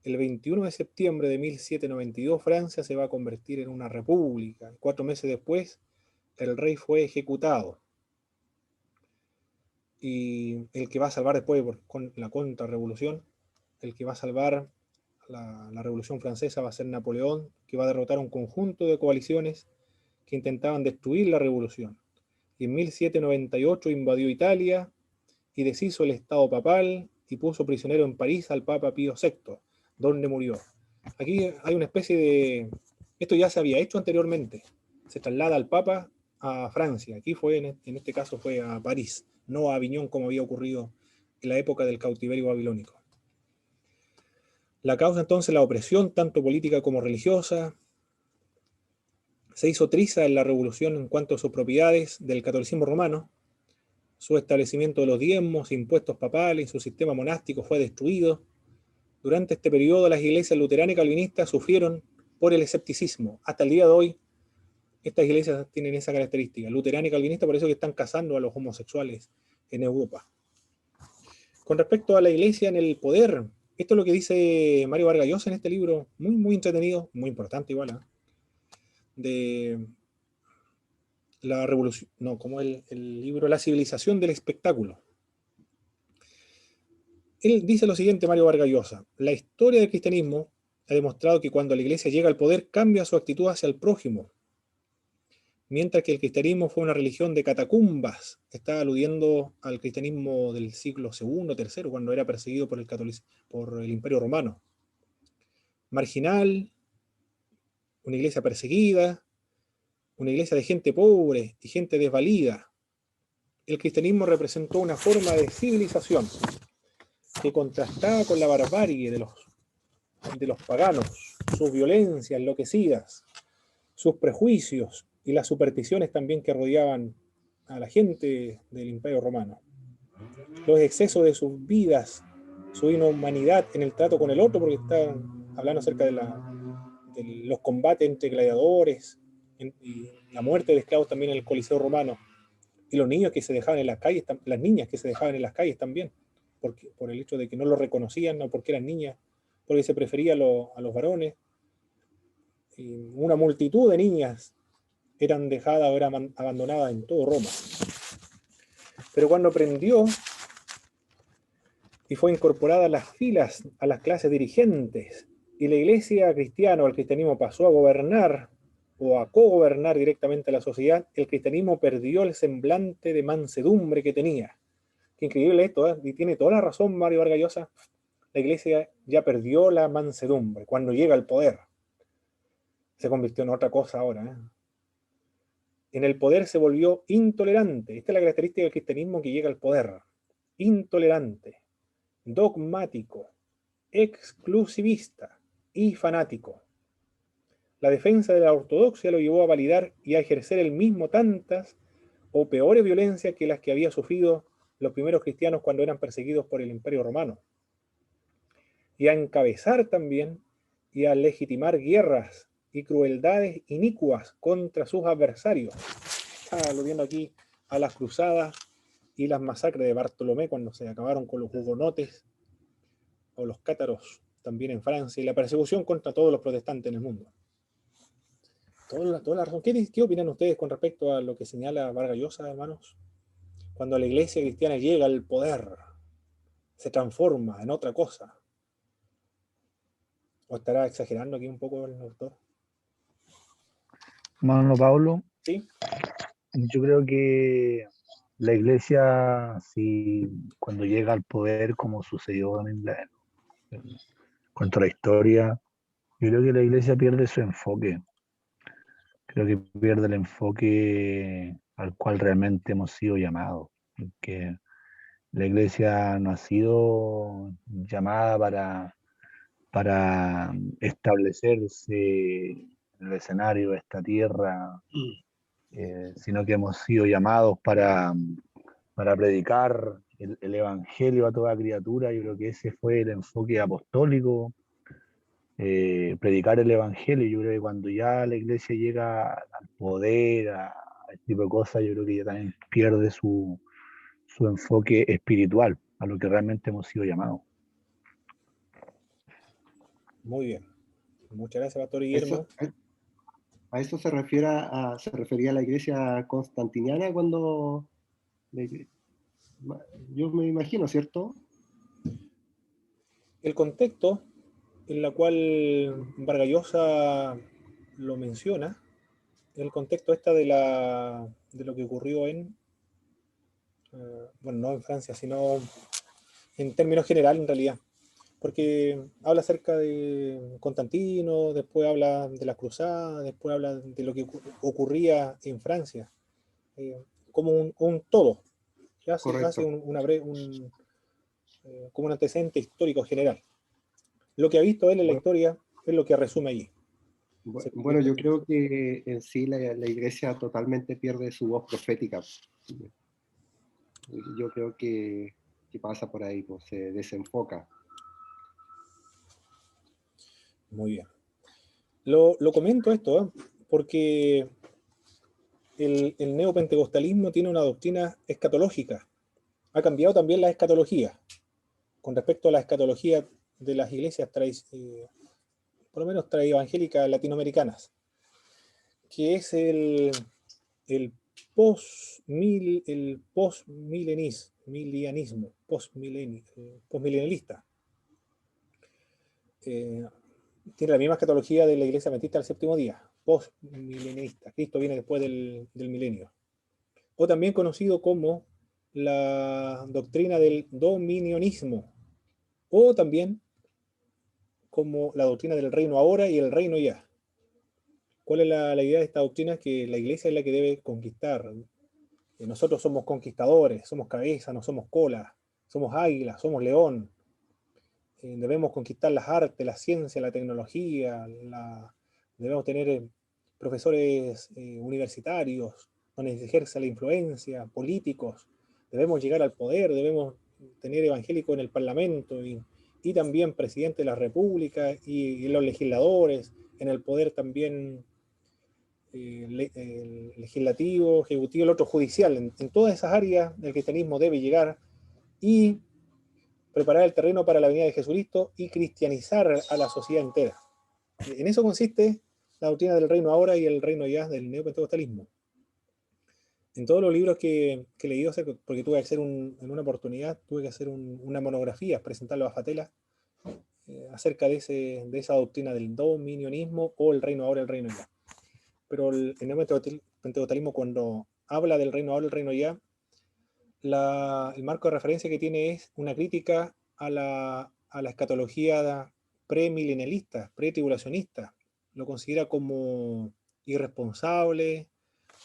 El 21 de septiembre de 1792, Francia se va a convertir en una república. 4 meses después, el rey fue ejecutado. Y el que va a salvar después, con la contrarrevolución, el que va a salvar la Revolución Francesa va a ser Napoleón, que va a derrotar un conjunto de coaliciones que intentaban destruir la revolución. Y en 1798 invadió Italia y deshizo el Estado papal y puso prisionero en París al Papa Pío VI, donde murió. Aquí hay una especie de... Esto ya se había hecho anteriormente. Se traslada al Papa a Francia. Aquí fue, en este caso fue a París, no a Aviñón como había ocurrido en la época del cautiverio babilónico. La causa entonces, la opresión, tanto política como religiosa, se hizo triza en la revolución en cuanto a sus propiedades del catolicismo romano. Su establecimiento de los diezmos, impuestos papales y su sistema monástico fue destruido. Durante este periodo las iglesias luterana y calvinistas sufrieron por el escepticismo. Hasta el día de hoy, estas iglesias tienen esa característica, luterana y calvinista, por eso que están casando a los homosexuales en Europa. Con respecto a la iglesia en el poder, esto es lo que dice Mario Vargas Llosa en este libro, muy, muy entretenido, muy importante igual, ¿eh? De la revolución, no, como el libro La civilización del espectáculo. Él dice lo siguiente, Mario Vargas Llosa: la historia del cristianismo ha demostrado que cuando la iglesia llega al poder cambia su actitud hacia el prójimo, mientras que el cristianismo fue una religión de catacumbas. Está aludiendo al cristianismo del siglo II, III, cuando era perseguido por el Imperio Romano. Marginal, una iglesia perseguida, una iglesia de gente pobre y gente desvalida. El cristianismo representó una forma de civilización que contrastaba con la barbarie de los paganos, sus violencias enloquecidas, sus prejuicios y las supersticiones también que rodeaban a la gente del Imperio Romano. Los excesos de sus vidas, su inhumanidad en el trato con el otro, porque está hablando acerca de los combates entre gladiadores y la muerte de esclavos también en el Coliseo Romano, y los niños que se dejaban en las calles, las niñas que se dejaban en las calles también, por el hecho de que no lo reconocían, no porque eran niñas, porque se prefería a los varones. Y una multitud de niñas eran dejadas o eran abandonadas en todo Roma. Pero cuando aprendió y fue incorporada a las filas, a las clases dirigentes, y la iglesia cristiana o el cristianismo pasó a gobernar o a cogobernar directamente a la sociedad, el cristianismo perdió el semblante de mansedumbre que tenía. Qué increíble esto, ¿eh? Y tiene toda la razón Mario Vargas Llosa. La iglesia ya perdió la mansedumbre cuando llega al poder. Se convirtió en otra cosa ahora, ¿eh? En el poder se volvió intolerante. Esta es la característica del cristianismo que llega al poder. Intolerante, dogmático, exclusivista y fanático. La defensa de la ortodoxia lo llevó a validar y a ejercer el mismo tantas o peores violencias que las que había sufrido los primeros cristianos cuando eran perseguidos por el Imperio Romano. Y a encabezar también y a legitimar guerras y crueldades inicuas contra sus adversarios. Está aludiendo aquí a las cruzadas y las masacres de Bartolomé cuando se acabaron con los hugonotes o los cátaros también en Francia, y la persecución contra todos los protestantes en el mundo. Toda la razón. ¿Qué opinan ustedes con respecto a lo que señala Vargas Llosa, hermanos? Cuando la iglesia cristiana llega al poder, se transforma en otra cosa. ¿O estará exagerando aquí un poco el autor? Hermano Pablo, ¿Sí? yo creo que la iglesia, si cuando llega al poder, como sucedió contra la historia, yo creo que la iglesia pierde su enfoque. Creo que pierde el enfoque al cual realmente hemos sido llamados. Que la iglesia no ha sido llamada para establecerse en el escenario de esta tierra, sino que hemos sido llamados para predicar el evangelio a toda criatura. Yo creo que ese fue el enfoque apostólico, predicar el evangelio. Yo creo que cuando ya la iglesia llega al poder, a este tipo de cosas, yo creo que ya también pierde su enfoque espiritual, a lo que realmente hemos sido llamados. Muy bien. Muchas gracias, Pastor Guillermo. A eso se refería a la iglesia constantiniana cuando... Yo me imagino, ¿cierto? El contexto en el cual Vargas Llosa lo menciona, el contexto de lo que ocurrió bueno, no en Francia, sino en términos generales en realidad, porque habla acerca de Constantino, después habla de las cruzadas, después habla de lo que ocurría en Francia, como un todo, que hace un como un antecedente histórico general. Lo que ha visto él en la historia es lo que resume allí. Bueno, yo creo que en sí la iglesia totalmente pierde su voz profética. Yo creo que pasa por ahí, pues, se desenfoca. Muy bien. Lo comento esto, porque el neopentecostalismo tiene una doctrina escatológica. Ha cambiado también la escatología con respecto a la escatología de las iglesias, por lo menos evangélicas latinoamericanas, que es el postmilenialista. Tiene la misma escatología de la iglesia adventista del séptimo día, postmilenista. Cristo viene después del milenio. O también conocido como la doctrina del dominionismo, o también como la doctrina del reino ahora y el reino ya. ¿Cuál es la idea de esta doctrina? Que la iglesia es la que debe conquistar. Nosotros somos conquistadores, somos cabeza, no somos cola, somos águila, somos león. Debemos conquistar las artes, la ciencia, la tecnología, debemos tener profesores universitarios donde se ejerza la influencia, políticos, debemos llegar al poder, debemos tener evangélicos en el parlamento y también presidente de la república y los legisladores, en el poder también legislativo, ejecutivo, el otro judicial. En todas esas áreas el cristianismo debe llegar y preparar el terreno para la venida de Jesucristo y cristianizar a la sociedad entera. En eso consiste la doctrina del reino ahora y el reino ya del neopentecostalismo. En todos los libros que he leído, porque tuve que hacer en una oportunidad, tuve que hacer una monografía, presentarlo a Fatela, acerca de esa doctrina del dominionismo o el reino ahora, el reino ya. Pero el neopentecostalismo, cuando habla del reino ahora, el reino ya, el marco de referencia que tiene es una crítica a la escatología premilenialista, pretribulacionista. Lo considera como irresponsable,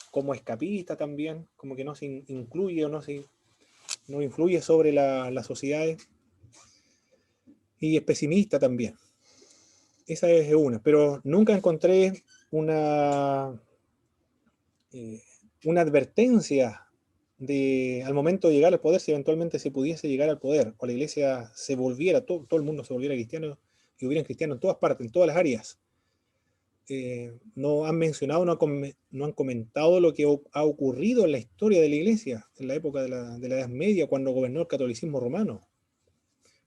como escapista también, como que no se incluye o no influye sobre las sociedades, y es pesimista también. Esa es una, pero nunca encontré una advertencia al momento de llegar al poder, si eventualmente se pudiese llegar al poder, o la iglesia se volviera, todo el mundo se volviera cristiano, y hubieran cristianos en todas partes, en todas las áreas. No han mencionado, no han comentado lo que ha ocurrido en la historia de la iglesia, en la época de la Edad Media, cuando gobernó el catolicismo romano,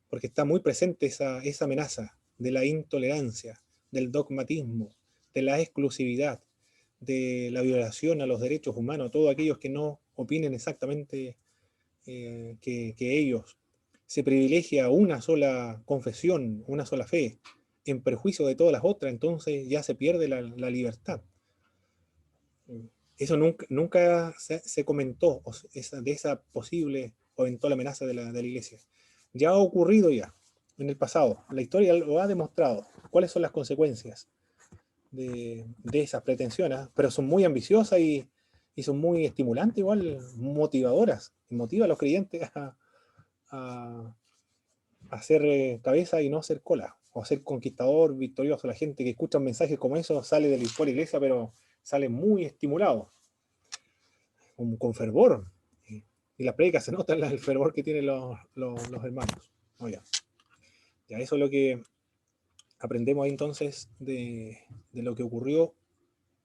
porque está muy presente esa amenaza de la intolerancia, del dogmatismo, de la exclusividad, de la violación a los derechos humanos, todos aquellos que no opinen exactamente que ellos. Se privilegia una sola confesión, una sola fe, en perjuicio de todas las otras, entonces ya se pierde la libertad. Eso nunca se comentó, de esa posible o eventual amenaza de la iglesia. Ya ha ocurrido ya, en el pasado. La historia lo ha demostrado. ¿Cuáles son las consecuencias de esas pretensiones? Pero son muy ambiciosas y son muy estimulantes, igual, motivadoras. Motiva a los creyentes a hacer cabeza y no hacer cola, o ser conquistador, victorioso. La gente que escucha mensajes como eso sale de la iglesia, pero sale muy estimulado, con fervor. Y la prédica se nota el fervor que tienen los hermanos. Oye, ya eso es lo que aprendemos ahí entonces de lo que ocurrió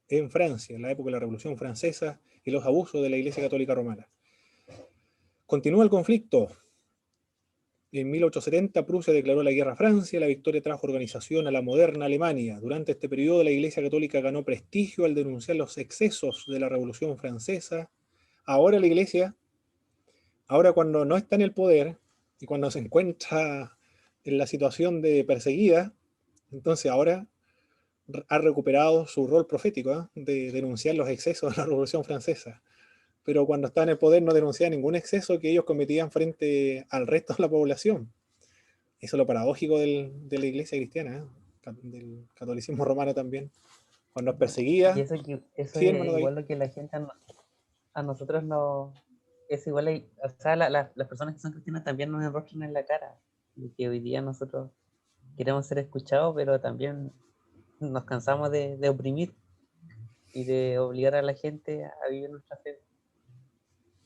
en Francia, en la época de la Revolución Francesa y los abusos de la Iglesia Católica Romana. Continúa el conflicto. En 1870 Prusia declaró la guerra a Francia, la victoria trajo organización a la moderna Alemania. Durante este periodo la Iglesia Católica ganó prestigio al denunciar los excesos de la Revolución Francesa. Ahora la Iglesia, cuando no está en el poder y cuando se encuentra en la situación de perseguida, entonces ahora ha recuperado su rol profético, de denunciar los excesos de la Revolución Francesa. Pero cuando estaba en el poder no denunciaba ningún exceso que ellos cometían frente al resto de la población. Eso es lo paradójico de la iglesia cristiana, del catolicismo romano también. Cuando nos perseguía, Y eso sí, hermano es David. igual lo que la gente a nosotros nos es igual, o sea, las personas que son cristianas también nos enrostran en la cara, y que hoy día nosotros queremos ser escuchados, pero también nos cansamos de oprimir y de obligar a la gente a vivir nuestra fe.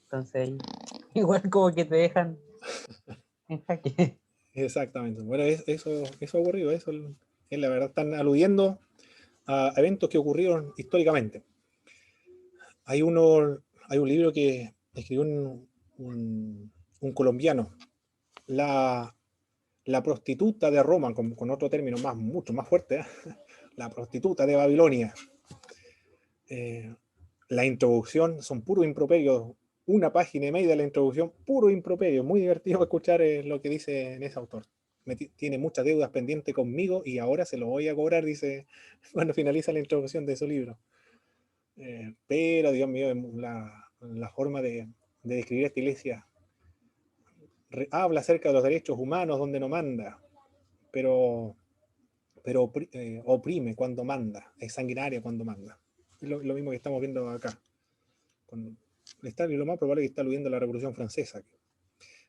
Entonces ahí, igual como que te dejan en jaque. Exactamente. Bueno, eso ha ocurrido, eso es la verdad. Están aludiendo a eventos que ocurrieron históricamente. Hay un libro que escribió un colombiano, la prostituta de Roma, con otro término mucho más fuerte, ¿eh? La prostituta de Babilonia. La introducción son puros improperios, una página y media de la introducción, puro improperio, muy divertido escuchar lo que dice en ese autor. Tiene muchas deudas pendientes conmigo y ahora se lo voy a cobrar, dice cuando finaliza la introducción de su libro. Pero, Dios mío, la forma de describir esta iglesia habla acerca de los derechos humanos donde no manda, pero oprime cuando manda, es sanguinaria cuando manda. Es lo mismo que estamos viendo acá. Lo más probable es que está aludiendo a la Revolución Francesa.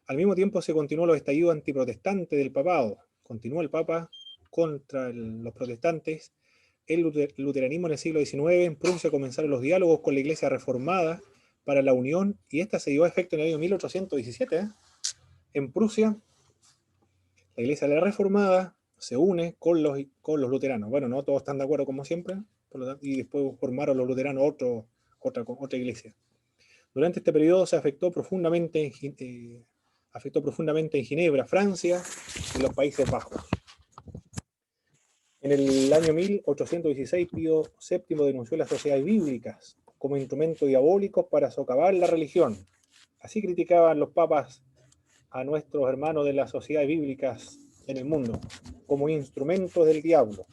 Al mismo tiempo se continuó los estallidos antiprotestantes del papado. Continuó el Papa contra los protestantes. El luteranismo en el siglo XIX, en Prusia comenzaron los diálogos con la Iglesia reformada para la unión, y esta se dio a efecto en el año 1817. En Prusia, la Iglesia de la Reformada se une con los luteranos. Bueno, no todos están de acuerdo como siempre, y después formaron los luteranos otra iglesia. Durante este periodo se afectó profundamente en Ginebra, Francia y los Países Bajos. En el año 1816, Pío VII denunció las sociedades bíblicas como instrumentos diabólicos para socavar la religión. Así criticaban los papas a nuestros hermanos de las sociedades bíblicas en el mundo, como instrumentos del diablo.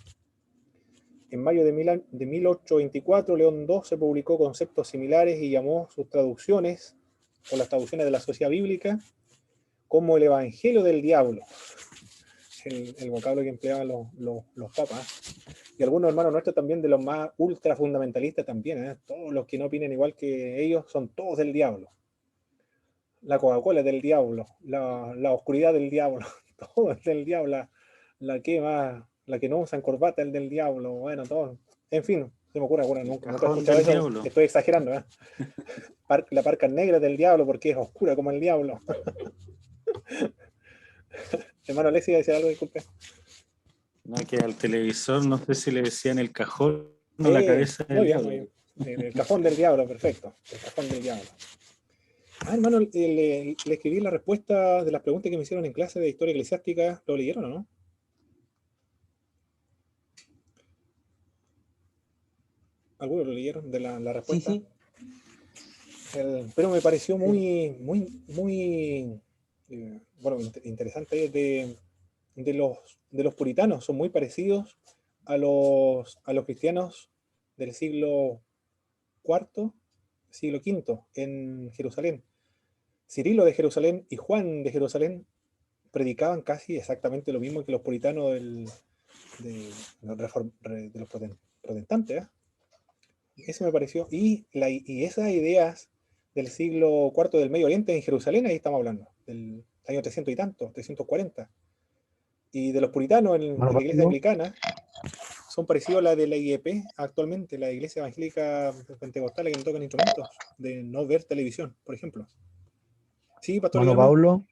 En mayo de 1824, León II se publicó conceptos similares y llamó sus traducciones, o las traducciones de la sociedad bíblica, como el Evangelio del Diablo, el vocablo que empleaban los papas. Y algunos hermanos nuestros también, de los más ultra fundamentalistas también, ¿eh? Todos los que no opinen igual que ellos son todos del diablo. La Coca-Cola es del diablo, la oscuridad del diablo, todo es del diablo, la que no usan corbata es del diablo, bueno, todo. En fin, se me ocurre alguna, nunca he escuchado eso, diablo. estoy exagerando, ¿eh? La parca negra es del diablo porque es oscura como el diablo. Hermano Alexis, ¿decía algo? Disculpe. No, que al televisor, no sé si le decían el cajón o la cabeza del diablo. Muy bien. El cajón del diablo, perfecto. El cajón del diablo. Hermano, le escribí la respuesta de las preguntas que me hicieron en clase de historia eclesiástica. ¿Lo leyeron o no? ¿Algunos lo leyeron de la respuesta? Sí. Pero me pareció muy bueno, interesante de los puritanos. Son muy parecidos a los cristianos del siglo IV, siglo V en Jerusalén. Cirilo de Jerusalén y Juan de Jerusalén predicaban casi exactamente lo mismo que los puritanos de los protestantes, ¿eh? Eso me pareció. Y esas ideas del siglo IV del Medio Oriente en Jerusalén, ahí estamos hablando, del año 300 y tanto, 340. Y de los puritanos en la iglesia anglicana, son parecidos a la de la IEP actualmente, la iglesia evangélica pentecostal, que no tocan instrumentos, de no ver televisión, por ejemplo. Sí, pastor. Bueno, Pablo,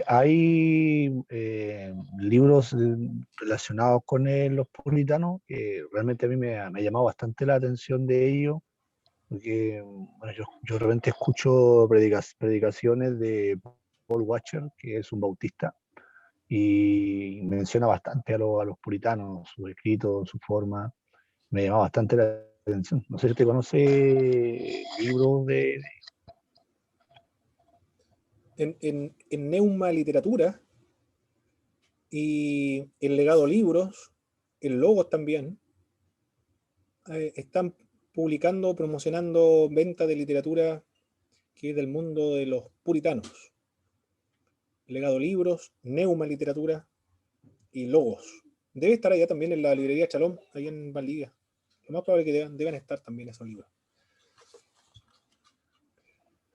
hay libros relacionados con los puritanos que realmente a mí me ha llamado bastante la atención de ellos, porque bueno, yo de repente escucho predicaciones de Paul Washer, que es un bautista, y menciona bastante a los puritanos, sus escritos, su forma. Me llama bastante la atención. No sé si usted conoce libros de... En Neuma Literatura y en Legado Libros, en Logos también, están publicando, promocionando venta de literatura que es del mundo de los puritanos. Legado Libros, Neuma Literatura y Logos. Debe estar allá también en la librería Chalón, ahí en Valdivia. Lo más probable es que deban estar también esos libros.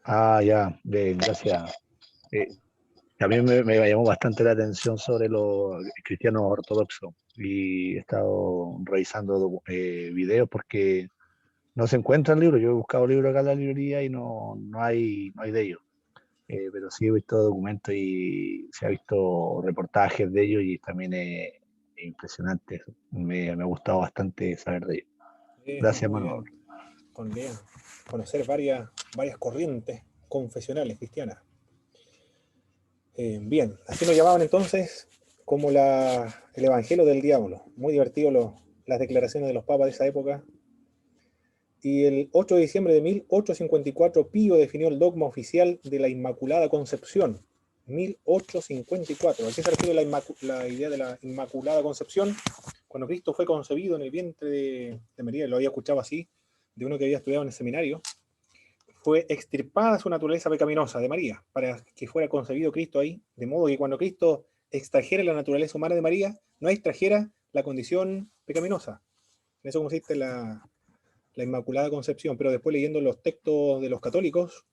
Ah, ya, bien, gracias. También me llamó bastante la atención sobre los cristianos ortodoxos y he estado revisando videos porque no se encuentran libros. Yo he buscado libros acá en la librería y no hay de ellos. Pero sí he visto documentos y se ha visto reportajes de ellos y también es impresionante. Me ha gustado bastante saber de ellos. Gracias, Muy Manuel. bien. Bien. Conocer varias corrientes confesionales cristianas. Bien, así nos llamaban entonces como el Evangelio del Diablo. Muy divertido las declaraciones de los papas de esa época. Y el 8 de diciembre de 1854, Pío definió el dogma oficial de la Inmaculada Concepción. 1854. ¿A qué se refiere la idea de la Inmaculada Concepción? Cuando Cristo fue concebido en el vientre de María, lo había escuchado así, de uno que había estudiado en el seminario, fue extirpada su naturaleza pecaminosa de María, para que fuera concebido Cristo ahí, de modo que cuando Cristo extrajera la naturaleza humana de María, no extrajera la condición pecaminosa. En eso consiste la Inmaculada Concepción, pero después leyendo los textos de los católicos,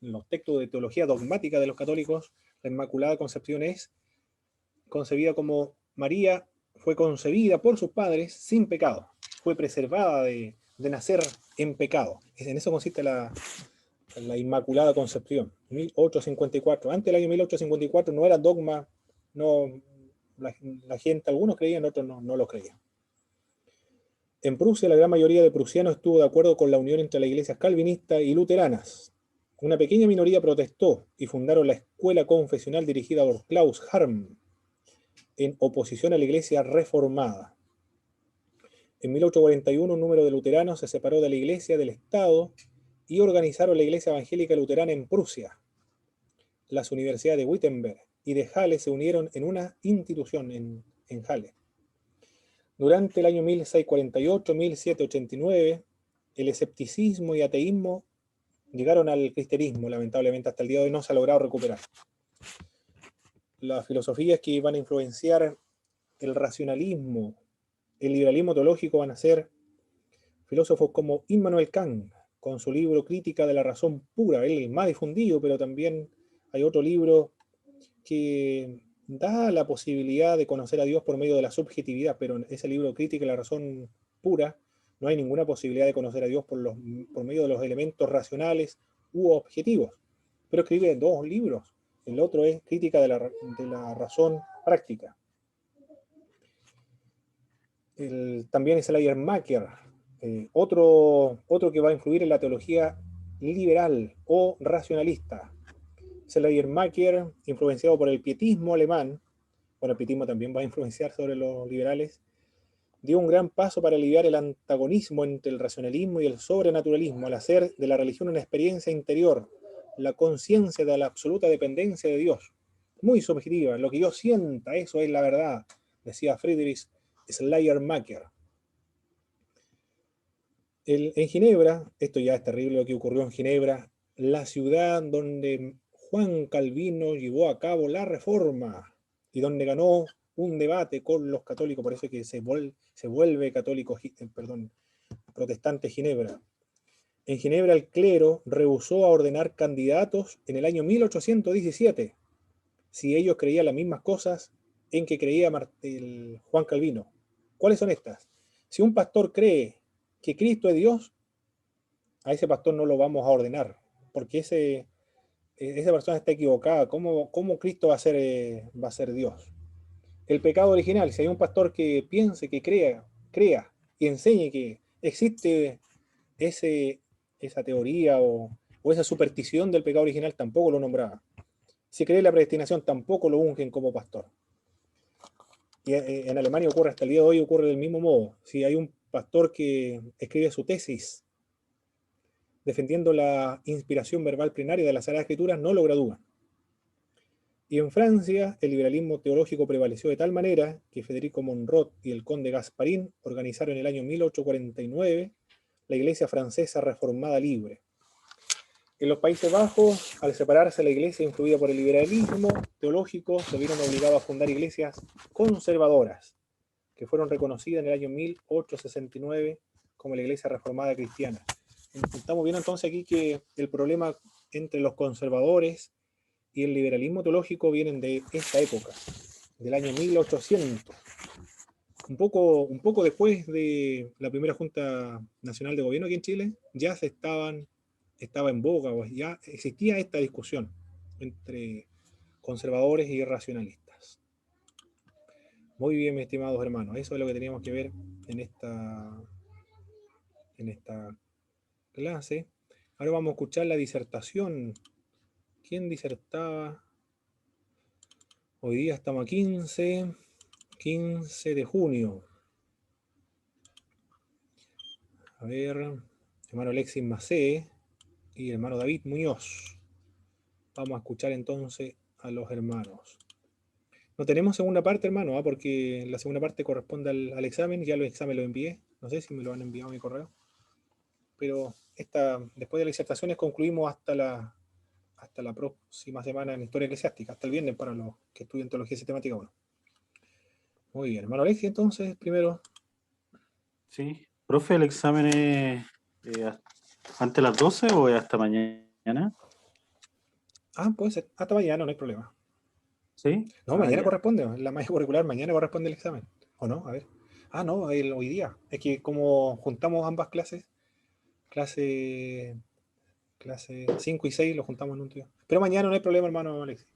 los textos de teología dogmática de los católicos, la Inmaculada Concepción es concebida como María fue concebida por sus padres sin pecado, fue preservada de nacer en pecado. En eso consiste la Inmaculada Concepción, 1854. Antes del año 1854 no era dogma, no, la gente, algunos creían, otros no lo creían. En Prusia, la gran mayoría de prusianos estuvo de acuerdo con la unión entre las iglesias calvinistas y luteranas. Una pequeña minoría protestó y fundaron la escuela confesional dirigida por Klaus Harm, en oposición a la iglesia reformada. En 1841, un número de luteranos se separó de la iglesia del Estado y organizaron la iglesia evangélica luterana en Prusia. Las universidades de Wittenberg y de Halle se unieron en una institución en Halle. Durante el año 1648-1789, el escepticismo y ateísmo llegaron al cristianismo, lamentablemente hasta el día de hoy no se ha logrado recuperar. Las filosofías que van a influenciar el racionalismo, el liberalismo teológico van a ser filósofos como Immanuel Kant, con su libro Crítica de la Razón Pura, el más difundido, pero también hay otro libro que da la posibilidad de conocer a Dios por medio de la subjetividad, pero en ese libro Crítica de la Razón Pura no hay ninguna posibilidad de conocer a Dios por medio de los elementos racionales u objetivos. Pero escribe dos libros. El otro es Crítica de la Razón Práctica. También es Schleiermacher, otro que va a influir en la teología liberal o racionalista. Schleiermacher, influenciado por el pietismo alemán, bueno, el pietismo también va a influenciar sobre los liberales, dio un gran paso para aliviar el antagonismo entre el racionalismo y el sobrenaturalismo, al hacer de la religión una experiencia interior, la conciencia de la absoluta dependencia de Dios. Muy subjetiva, lo que yo sienta, eso es la verdad, decía Friedrich Schleiermacher. En Ginebra, esto ya es terrible lo que ocurrió en Ginebra, la ciudad donde Juan Calvino llevó a cabo la reforma y donde ganó un debate con los católicos, por eso es que se vuelve católico, protestante Ginebra. En Ginebra el clero rehusó a ordenar candidatos en el año 1817, si ellos creían las mismas cosas en que creía Juan Calvino. ¿Cuáles son estas? Si un pastor cree que Cristo es Dios, a ese pastor no lo vamos a ordenar, porque esa persona está equivocada. ¿Cómo Cristo va a ser Dios? El pecado original, si hay un pastor que piense, que crea y enseñe que existe esa teoría o esa superstición del pecado original, tampoco lo nombraba. Si cree la predestinación, tampoco lo ungen como pastor. Y en Alemania ocurre, hasta el día de hoy ocurre del mismo modo. Si hay un pastor que escribe su tesis defendiendo la inspiración verbal plenaria de las Sagradas Escrituras, no lo gradúan. Y en Francia, el liberalismo teológico prevaleció de tal manera que Federico Monrod y el conde Gasparín organizaron en el año 1849 la Iglesia Francesa Reformada Libre. En los Países Bajos, al separarse la iglesia influida por el liberalismo teológico, se vieron obligados a fundar iglesias conservadoras, que fueron reconocidas en el año 1869 como la Iglesia Reformada Cristiana. estamos viendo entonces aquí que el problema entre los conservadores y el liberalismo teológico vienen de esta época, del año 1800. Un poco después de la primera Junta Nacional de Gobierno aquí en Chile, ya estaba en boga, o ya existía esta discusión entre conservadores y racionalistas. Muy bien, mis estimados hermanos, eso es lo que teníamos que ver en esta clase. Ahora vamos a escuchar la disertación. ¿Quién disertaba? Hoy día estamos a 15 de junio. A ver, hermano Alexis Macé y hermano David Muñoz. Vamos a escuchar entonces a los hermanos. No tenemos segunda parte, hermano, porque la segunda parte corresponde al examen. Ya los exámenes los envié. No sé si me lo han enviado a mi correo. Pero después de las disertaciones concluimos hasta la próxima semana en Historia Eclesiástica, hasta el viernes para los que estudian Teología Sistemática 1. Muy bien, hermano Alexis, entonces, primero. Sí, profe, ¿el examen es antes de las 12 o es hasta mañana? Puede ser, hasta mañana, no hay problema. ¿Sí? No, mañana ya. corresponde, en la malla curricular, mañana corresponde el examen. ¿O no? A ver. No, hoy día. Es que como juntamos ambas clases, clase 5 y 6 lo juntamos en un día. Pero mañana no hay problema, hermano Alexis.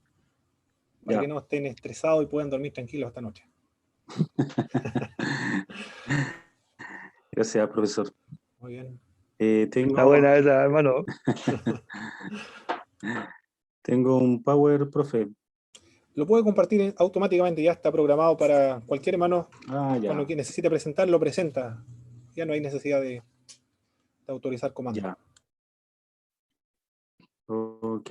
Para Ya. que no estén estresados y puedan dormir tranquilos esta noche. Gracias, profesor. Muy bien. Está buena esa, hermano. Tengo un Power, profe. Lo puede compartir automáticamente, ya está programado para cualquier hermano. Ya. Cuando necesite presentar, lo presenta. Ya no hay necesidad de autorizar comandos. Ya. Ok.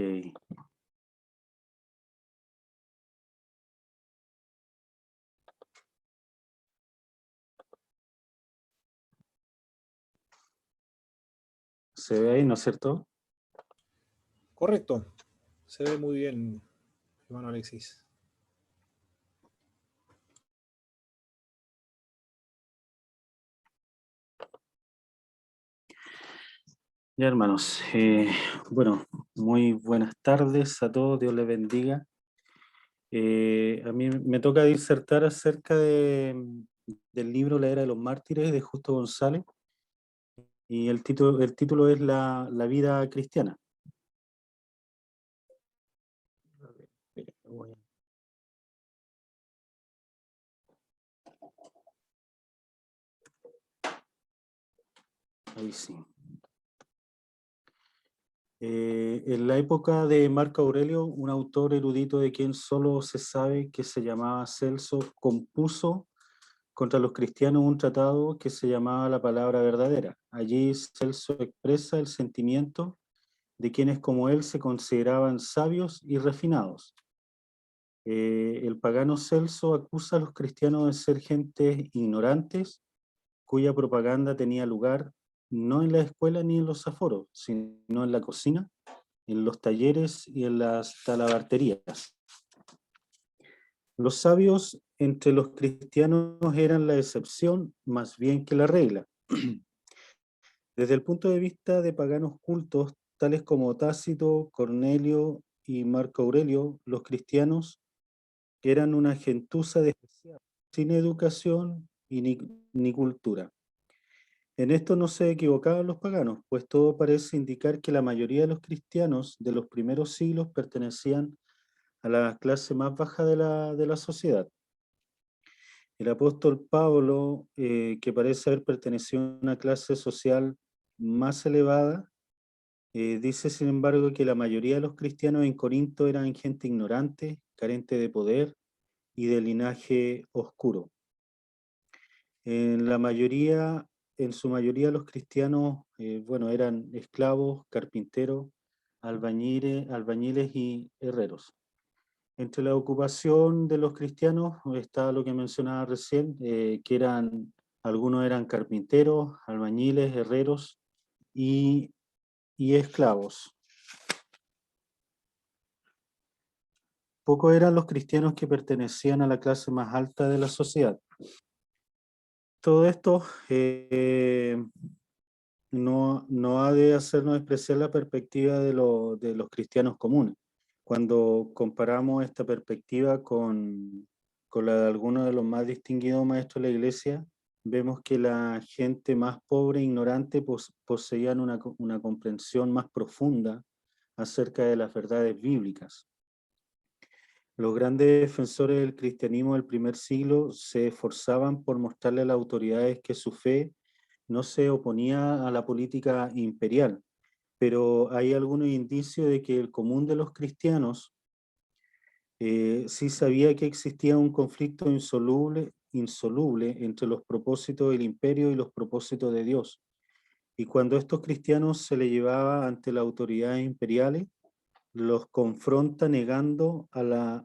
Se ve ahí, ¿no es cierto? Correcto. Se ve muy bien, hermano Alexis. Ya, hermanos. Bueno, muy buenas tardes a todos. Dios les bendiga. A mí me toca disertar acerca del libro La Era de los Mártires de Justo González. Y el título es La vida cristiana. Ahí sí. En la época de Marco Aurelio, un autor erudito de quien solo se sabe que se llamaba Celso, compuso contra los cristianos un tratado que se llamaba La Palabra Verdadera. Allí Celso expresa el sentimiento de quienes como él se consideraban sabios y refinados. El pagano Celso acusa a los cristianos de ser gentes ignorantes, cuya propaganda tenía lugar no en la escuela ni en los aforos, sino en la cocina, en los talleres y en las talabarterías. Los sabios entre los cristianos eran la excepción más bien que la regla. Desde el punto de vista de paganos cultos, tales como Tácito, Cornelio y Marco Aurelio, los cristianos eran una gentuza despreciable, sin educación y ni cultura. En esto no se equivocaban los paganos, pues todo parece indicar que la mayoría de los cristianos de los primeros siglos pertenecían a la clase más baja de la sociedad. El apóstol Pablo, que parece haber pertenecido a una clase social más elevada, dice sin embargo que la mayoría de los cristianos en Corinto eran gente ignorante, carente de poder y de linaje oscuro. En su mayoría los cristianos, eran esclavos, carpinteros, albañiles y herreros. Entre la ocupación de los cristianos está lo que mencionaba recién, que algunos eran carpinteros, albañiles, herreros y esclavos. Pocos eran los cristianos que pertenecían a la clase más alta de la sociedad. Todo esto no ha de hacernos despreciar la perspectiva de los cristianos comunes. Cuando comparamos esta perspectiva con la de algunos de los más distinguidos maestros de la Iglesia, vemos que la gente más pobre e ignorante poseían una comprensión más profunda acerca de las verdades bíblicas. Los grandes defensores del cristianismo del primer siglo se esforzaban por mostrarle a las autoridades que su fe no se oponía a la política imperial, pero hay algunos indicios de que el común de los cristianos sí sabía que existía un conflicto insoluble entre los propósitos del imperio y los propósitos de Dios. Y cuando estos cristianos se le llevaba ante las autoridades imperiales, los confronta negando a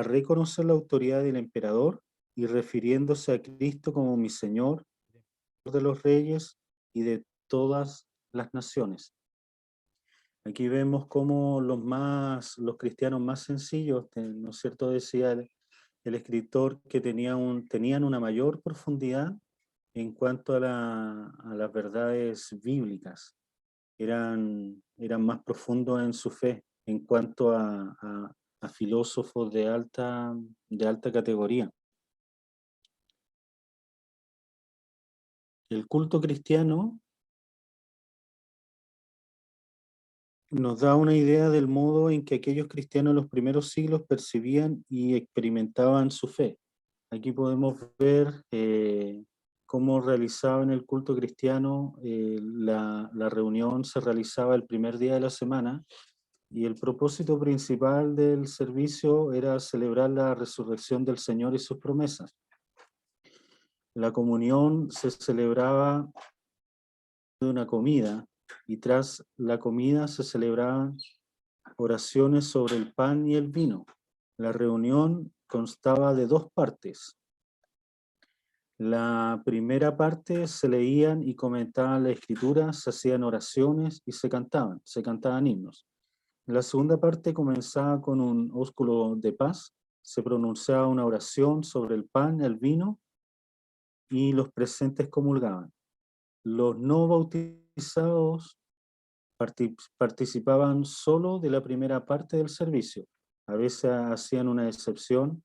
reconocer la autoridad del emperador y refiriéndose a Cristo como mi Señor, de los reyes y de todas las naciones. Aquí vemos cómo los cristianos más sencillos, ¿no es cierto?, decía el escritor, que tenían una mayor profundidad en cuanto a las verdades bíblicas. Eran más profundos en su fe en cuanto a filósofos de alta categoría. El culto cristiano nos da una idea del modo en que aquellos cristianos en los primeros siglos percibían y experimentaban su fe. Aquí podemos ver cómo realizaban el culto cristiano. La reunión se realizaba el primer día de la semana y el propósito principal del servicio era celebrar la resurrección del Señor y sus promesas. La comunión se celebraba de una comida, y tras la comida se celebraban oraciones sobre el pan y el vino. La reunión constaba de dos partes. La primera parte se leían y comentaban la escritura, se hacían oraciones y se cantaban himnos. La segunda parte comenzaba con un ósculo de paz, se pronunciaba una oración sobre el pan, el vino, y los presentes comulgaban. Los no bautizados participaban solo de la primera parte del servicio. A veces hacían una excepción,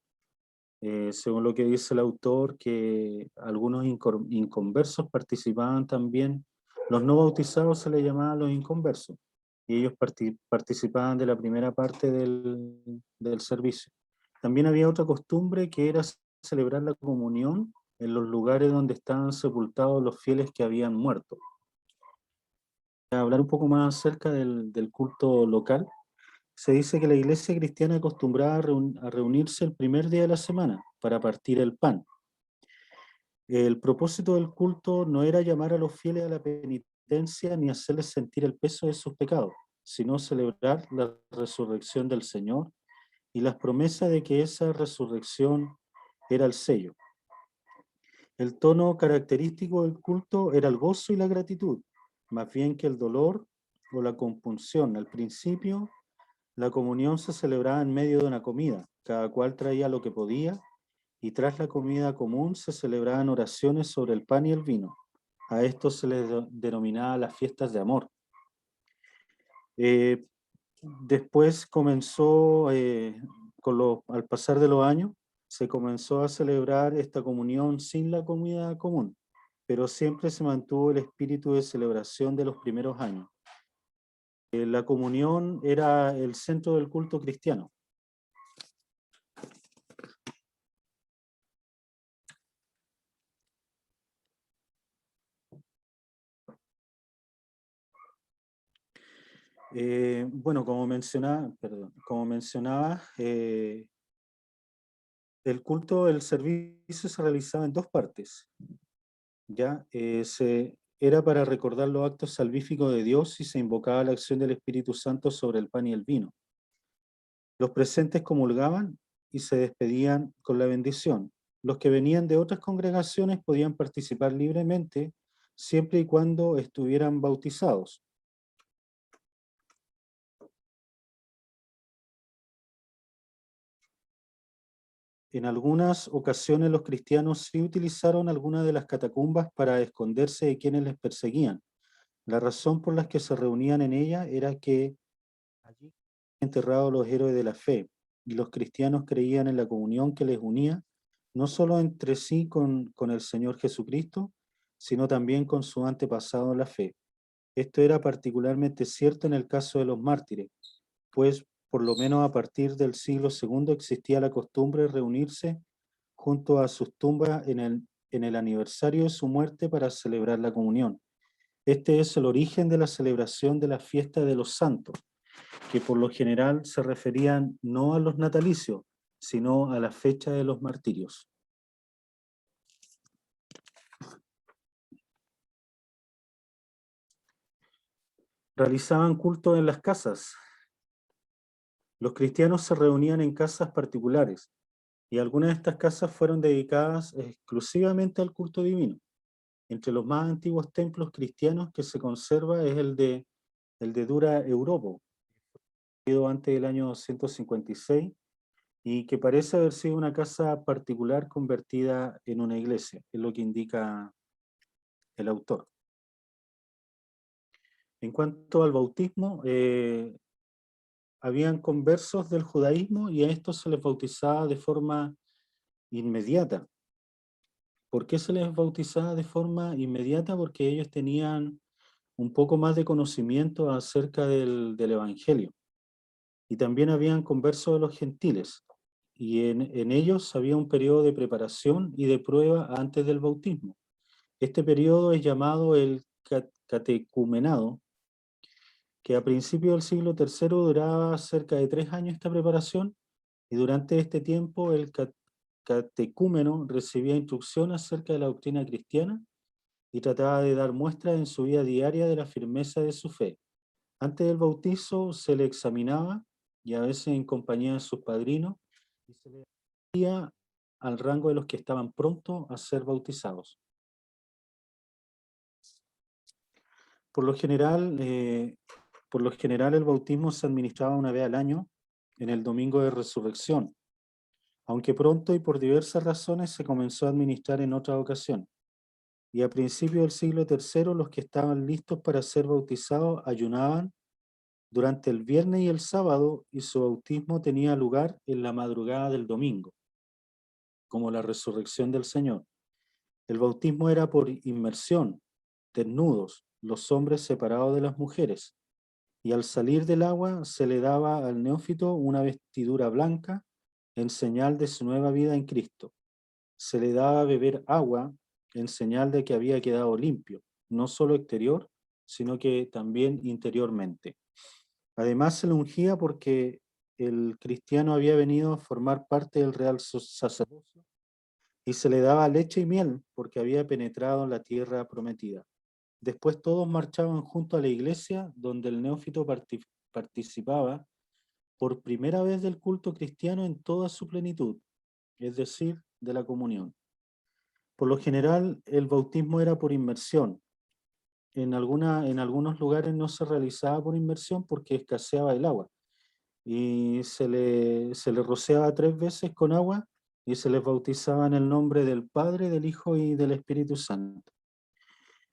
según lo que dice el autor, que algunos inconversos participaban también. Los no bautizados se les llamaba los inconversos, y ellos participaban de la primera parte del servicio. También había otra costumbre, que era celebrar la comunión en los lugares donde estaban sepultados los fieles que habían muerto. Hablar un poco más acerca del culto local. Se dice que la iglesia cristiana acostumbraba a reunirse el primer día de la semana para partir el pan. El propósito del culto no era llamar a los fieles a la penitencia ni hacerles sentir el peso de sus pecados, sino celebrar la resurrección del Señor y las promesas de que esa resurrección era el sello. El tono característico del culto era el gozo y la gratitud, más bien que el dolor o la compunción. Al principio, la comunión se celebraba en medio de una comida, cada cual traía lo que podía, y tras la comida común se celebraban oraciones sobre el pan y el vino. A esto se les denominaba las fiestas de amor. Después comenzó, al pasar de los años, se comenzó a celebrar esta comunión sin la comida común, pero siempre se mantuvo el espíritu de celebración de los primeros años. La comunión era el centro del culto cristiano. Bueno, como mencionaba, el culto, el servicio se realizaba en dos partes. ¿Ya? Era para recordar los actos salvíficos de Dios y se invocaba la acción del Espíritu Santo sobre el pan y el vino. Los presentes comulgaban y se despedían con la bendición. Los que venían de otras congregaciones podían participar libremente siempre y cuando estuvieran bautizados. En algunas ocasiones los cristianos sí utilizaron algunas de las catacumbas para esconderse de quienes les perseguían, La razón por la que se reunían en ella era que allí estaban enterrados los héroes de la fe, y los cristianos creían en la comunión que les unía, no solo entre sí con el Señor Jesucristo, sino también con su antepasado en la fe. Esto era particularmente cierto en el caso de los mártires, pues por lo menos a partir del siglo II existía la costumbre de reunirse junto a sus tumbas en el aniversario de su muerte para celebrar la comunión. Este es el origen de la celebración de la fiesta de los santos, que por lo general se referían no a los natalicios, sino a la fecha de los martirios. Realizaban culto en las casas. Los cristianos se reunían en casas particulares, y algunas de estas casas fueron dedicadas exclusivamente al culto divino. Entre los más antiguos templos cristianos que se conserva es el de Dura Europo, antes del año 156, y que parece haber sido una casa particular convertida en una iglesia, es lo que indica el autor. En cuanto al bautismo, habían conversos del judaísmo y a estos se les bautizaba de forma inmediata. ¿Por qué se les bautizaba de forma inmediata? Porque ellos tenían un poco más de conocimiento acerca del Evangelio. Y también habían conversos de los gentiles, y en ellos había un periodo de preparación y de prueba antes del bautismo. Este periodo es llamado el catecumenado, que a principios del siglo III duraba cerca de 3 años esta preparación, y durante este tiempo el catecúmeno recibía instrucción acerca de la doctrina cristiana y trataba de dar muestras en su vida diaria de la firmeza de su fe. Antes del bautizo se le examinaba, y a veces en compañía de sus padrinos, y se le daba al rango de los que estaban prontos a ser bautizados. Por lo general el bautismo se administraba una vez al año, en el domingo de resurrección, aunque pronto y por diversas razones se comenzó a administrar en otra ocasión. Y a principios del siglo III los que estaban listos para ser bautizados ayunaban durante el viernes y el sábado, y su bautismo tenía lugar en la madrugada del domingo, como la resurrección del Señor. El bautismo era por inmersión, desnudos, los hombres separados de las mujeres, y al salir del agua se le daba al neófito una vestidura blanca en señal de su nueva vida en Cristo. Se le daba a beber agua en señal de que había quedado limpio, no solo exterior, sino que también interiormente. Además se le ungía porque el cristiano había venido a formar parte del real sacerdocio, y se le daba leche y miel porque había penetrado en la tierra prometida. Después todos marchaban junto a la iglesia, donde el neófito participaba por primera vez del culto cristiano en toda su plenitud, es decir, de la comunión. Por lo general, el bautismo era por inmersión. En algunos lugares no se realizaba por inmersión porque escaseaba el agua, y se le rociaba 3 veces con agua y se les bautizaba en el nombre del Padre, del Hijo y del Espíritu Santo.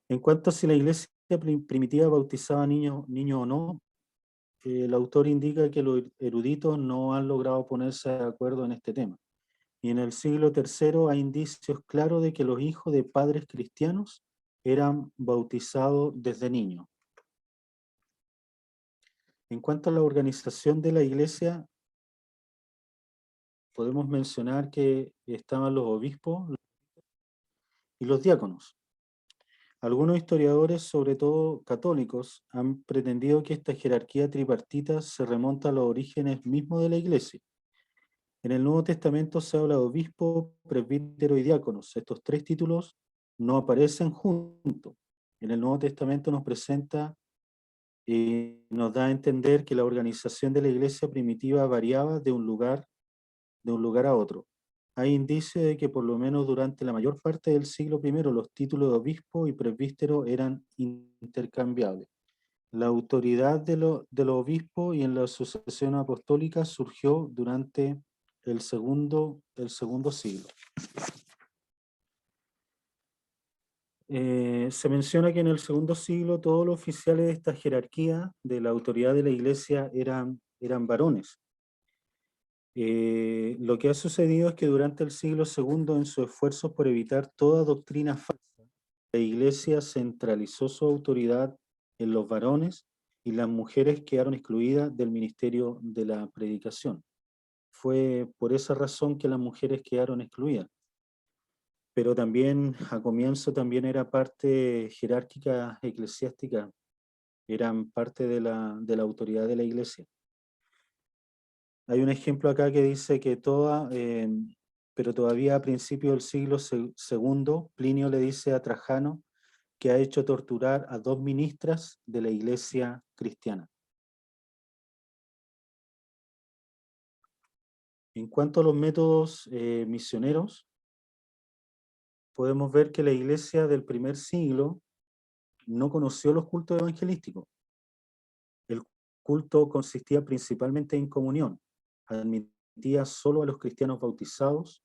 En cuanto a si la iglesia primitiva bautizaba niños o no, el autor indica que los eruditos no han logrado ponerse de acuerdo en este tema. Y en el siglo III hay indicios claros de que los hijos de padres cristianos eran bautizados desde niños. En cuanto a la organización de la iglesia, podemos mencionar que estaban los obispos y los diáconos. Algunos historiadores, sobre todo católicos, han pretendido que esta jerarquía tripartita se remonta a los orígenes mismos de la iglesia. En el Nuevo Testamento se habla de obispo, presbítero y diáconos. Estos 3 títulos no aparecen juntos. En el Nuevo Testamento nos presenta y nos da a entender que la organización de la iglesia primitiva variaba de un lugar a otro. Hay indicios de que por lo menos durante la mayor parte del siglo I los títulos de obispo y presbítero eran intercambiables. La autoridad de los obispos y en la sucesión apostólica surgió durante el segundo siglo. Se menciona que en el segundo siglo todos los oficiales de esta jerarquía de la autoridad de la iglesia eran varones. Lo que ha sucedido es que durante el siglo segundo, en sus esfuerzos por evitar toda doctrina falsa, la iglesia centralizó su autoridad en los varones y las mujeres quedaron excluidas del ministerio de la predicación. Fue por esa razón que las mujeres quedaron excluidas. Pero también a comienzo también era parte jerárquica eclesiástica, eran parte de la autoridad de la iglesia. Hay un ejemplo acá que dice que pero todavía a principios del siglo segundo, Plinio le dice a Trajano que ha hecho torturar a 2 ministras de la iglesia cristiana. En cuanto a los métodos misioneros, podemos ver que la iglesia del primer siglo no conoció los cultos evangelísticos. El culto consistía principalmente en comunión, admitía solo a los cristianos bautizados,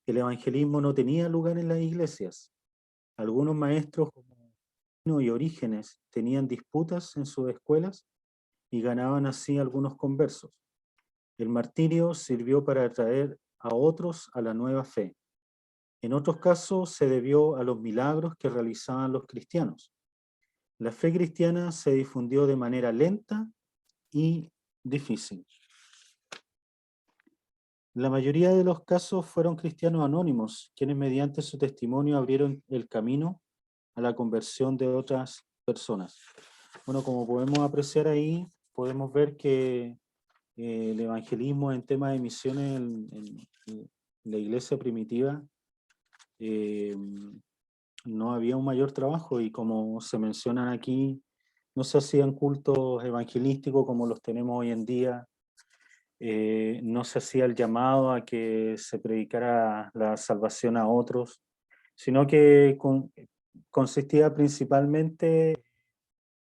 el evangelismo no tenía lugar en las iglesias. Algunos maestros como Plinio y Orígenes tenían disputas en sus escuelas y ganaban así algunos conversos. El martirio sirvió para atraer a otros a la nueva fe. En otros casos se debió a los milagros que realizaban los cristianos. La fe cristiana se difundió de manera lenta y difícil. La mayoría de los casos fueron cristianos anónimos, quienes mediante su testimonio abrieron el camino a la conversión de otras personas. Bueno, como podemos apreciar ahí, podemos ver que el evangelismo en temas de misiones en la iglesia primitiva no había un mayor trabajo y como se mencionan aquí, no se hacían cultos evangelísticos como los tenemos hoy en día, no se hacía el llamado a que se predicara la salvación a otros, sino que consistía principalmente en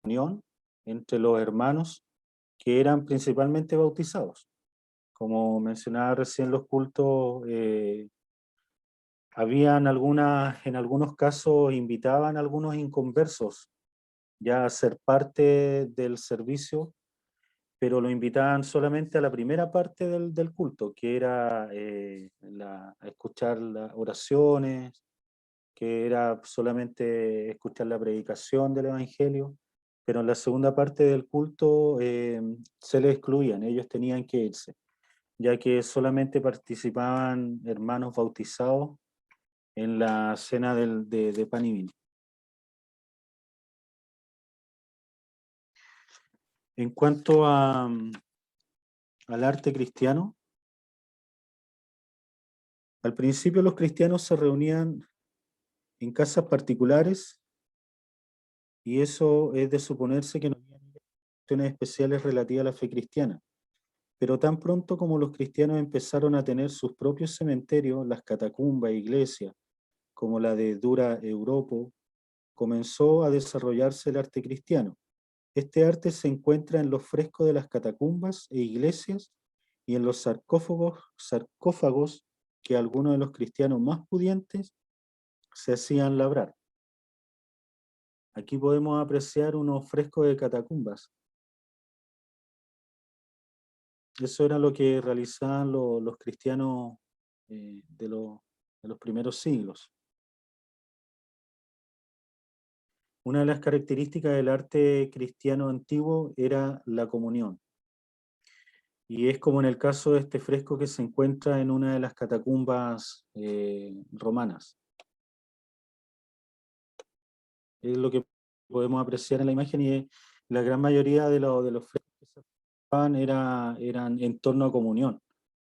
unión entre los hermanos que eran principalmente bautizados. Como mencionaba recién, los cultos, en algunos casos invitaban a algunos inconversos ya a ser parte del servicio, pero lo invitaban solamente a la primera parte del culto, que era a escuchar las oraciones, que era solamente escuchar la predicación del Evangelio, pero en la segunda parte del culto se les excluían, ellos tenían que irse, ya que solamente participaban hermanos bautizados en la cena de pan y vino. En cuanto al arte cristiano, al principio los cristianos se reunían en casas particulares y eso es de suponerse que no había cuestiones especiales relativas a la fe cristiana. Pero tan pronto como los cristianos empezaron a tener sus propios cementerios, las catacumbas e iglesias, como la de Dura Europo, comenzó a desarrollarse el arte cristiano. Este arte se encuentra en los frescos de las catacumbas e iglesias y en los sarcófagos que algunos de los cristianos más pudientes se hacían labrar. Aquí podemos apreciar unos frescos de catacumbas. Eso era lo que realizaban los cristianos de los primeros siglos. Una de las características del arte cristiano antiguo era la comunión. Y es como en el caso de este fresco que se encuentra en una de las catacumbas romanas. Es lo que podemos apreciar en la imagen y la gran mayoría de los frescos que se realizaban eran en torno a comunión,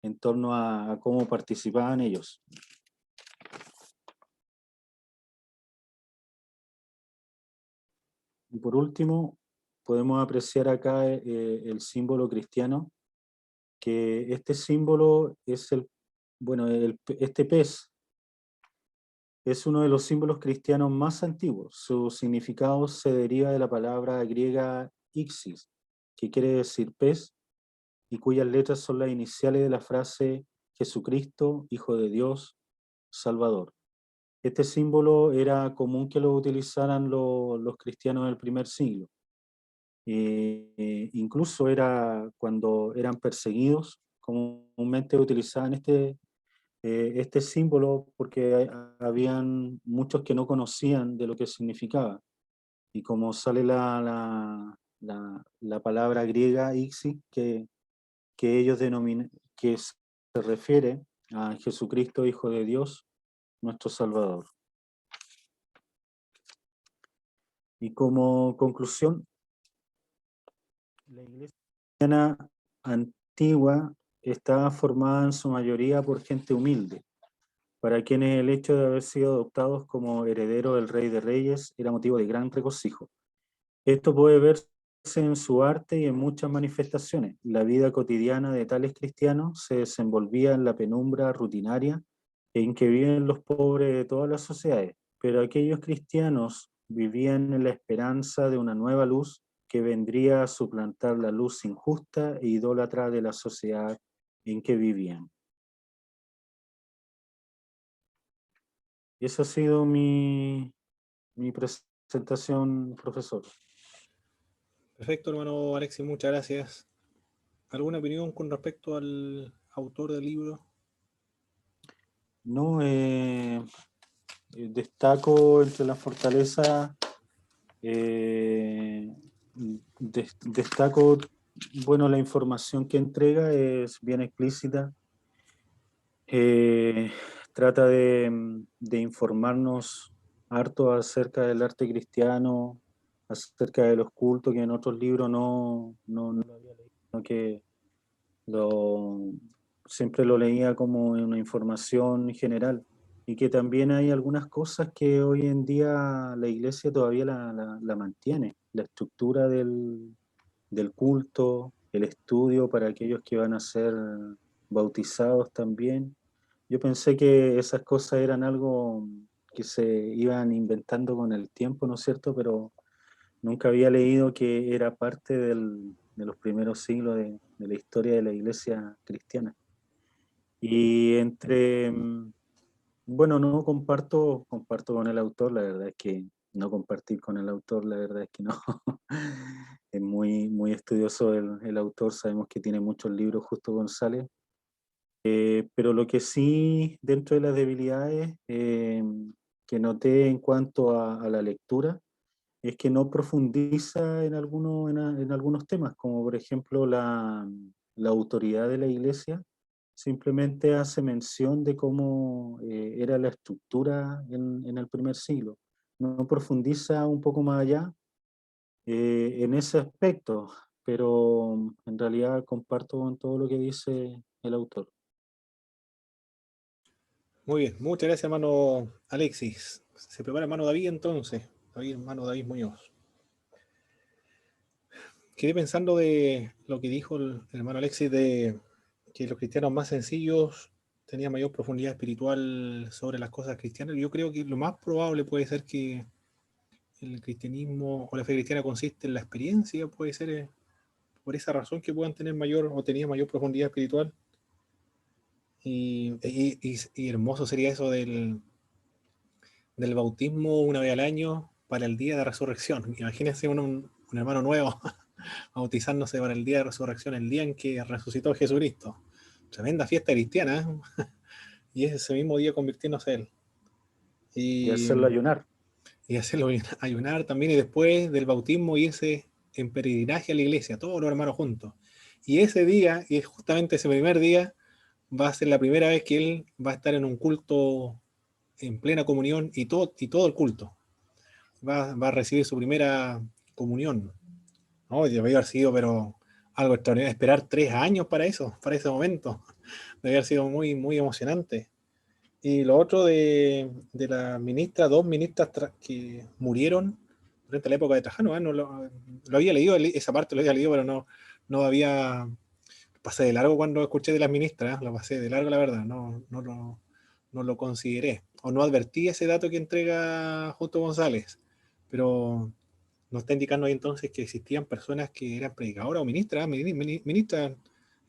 en torno a cómo participaban ellos. Y por último, podemos apreciar acá el símbolo cristiano, que este símbolo es este pez es uno de los símbolos cristianos más antiguos. Su significado se deriva de la palabra griega ixis, que quiere decir pez, y cuyas letras son las iniciales de la frase Jesucristo, Hijo de Dios, Salvador. este símbolo era común que lo utilizaran los cristianos del primer siglo. Incluso era cuando eran perseguidos, comúnmente utilizaban este símbolo porque habían muchos que no conocían de lo que significaba. Y como sale la palabra griega ixi, que ellos denominan, que se refiere a Jesucristo, Hijo de Dios, nuestro Salvador. Y como conclusión, la iglesia cristiana antigua estaba formada en su mayoría por gente humilde, para quienes el hecho de haber sido adoptados como heredero del Rey de Reyes era motivo de gran regocijo. Esto puede verse en su arte y en muchas manifestaciones. La vida cotidiana de tales cristianos se desenvolvía en la penumbra rutinaria en que viven los pobres de todas las sociedades, pero aquellos cristianos vivían en la esperanza de una nueva luz que vendría a suplantar la luz injusta e idólatra de la sociedad en que vivían. Esa ha sido mi presentación, profesor. Perfecto, hermano Alexis, muchas gracias. ¿Alguna opinión con respecto al autor del libro? No, destaco entre las fortalezas, destaco, bueno, la información que entrega es bien explícita. Trata de informarnos harto acerca del arte cristiano, acerca de los cultos que en otros libros no lo había leído, sino que siempre lo leía como una información general, y que también hay algunas cosas que hoy en día la iglesia todavía la mantiene, la estructura del culto, el estudio para aquellos que van a ser bautizados también. Yo pensé que esas cosas eran algo que se iban inventando con el tiempo, ¿no es cierto? Pero nunca había leído que era parte de los primeros siglos de la historia de la iglesia cristiana. Y bueno, no comparto con el autor, la verdad es que no compartir con el autor, la verdad es que no. Es muy, muy estudioso el autor, sabemos que tiene muchos libros, Justo González. Pero lo que sí, dentro de las debilidades que noté en cuanto a la lectura, es que no profundiza en algunos temas, como por ejemplo la autoridad de la iglesia, simplemente hace mención de cómo era la estructura en el primer siglo. No profundiza un poco más allá en ese aspecto, pero en realidad comparto con todo lo que dice el autor. Muy bien, muchas gracias, hermano Alexis. Se prepara hermano David entonces. Hermano David Muñoz. Quedé pensando de lo que dijo el hermano Alexis de que los cristianos más sencillos tenían mayor profundidad espiritual sobre las cosas cristianas. Yo creo que lo más probable puede ser que el cristianismo o la fe cristiana consiste en la experiencia, puede ser por esa razón que puedan tener mayor o tenía mayor profundidad espiritual. Y hermoso sería eso del bautismo una vez al año para el día de resurrección. Imagínense un hermano nuevo bautizándose para el día de resurrección, el día en que resucitó Jesucristo. Tremenda fiesta cristiana, ¿eh? Y ese mismo día convirtiéndose él. Y hacerlo ayunar. Y hacerlo ayunar también, y después del bautismo irse en peregrinaje a la iglesia, todos los hermanos juntos. Y ese día, y justamente ese primer día, va a ser la primera vez que él va a estar en un culto en plena comunión y todo el culto. Va a recibir su primera comunión. ¿No? Debe haber sido, pero algo extraordinario. Esperar 3 años para eso, para ese momento. Debe haber sido muy, muy emocionante. Y lo otro de la ministra, 2 ministras que murieron durante la época de Trajano, ¿eh? No lo había leído, esa parte lo había leído, pero no había. Pasé de largo cuando escuché de las ministras, ¿eh? Lo pasé de largo, la verdad, no lo consideré. O no advertí ese dato que entrega Justo González. Pero nos está indicando ahí entonces que existían personas que eran predicadoras o ministras, ministras,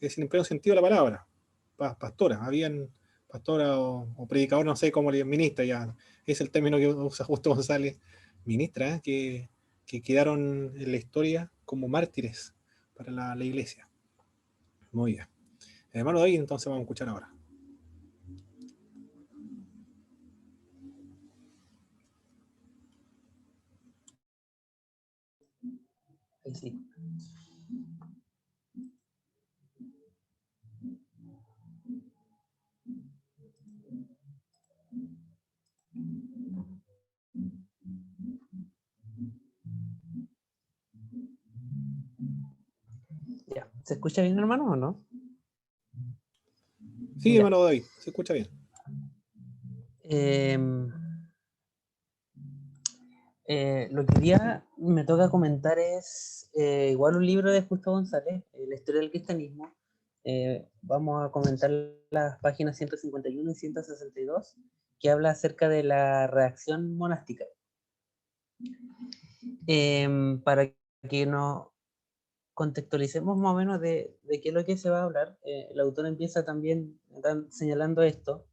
sin el pleno sentido de la palabra, pastoras, habían pastora o predicador, no sé cómo le ministra, ya es el término que usa Justo González, ministra, que quedaron en la historia como mártires para la iglesia. Muy bien. Hermano David, entonces vamos a escuchar ahora. Ahí sí. Ya. ¿Se escucha bien, hermano, o no? Sí, Ya. hermano David, se escucha bien. Lo que hoy día me toca comentar es igual un libro de Justo González, La historia del cristianismo. Vamos a comentar las páginas 151 y 162, que habla acerca de la reacción monástica. Para que nos contextualicemos más o menos de qué es lo que se va a hablar, el autor empieza también señalando esto,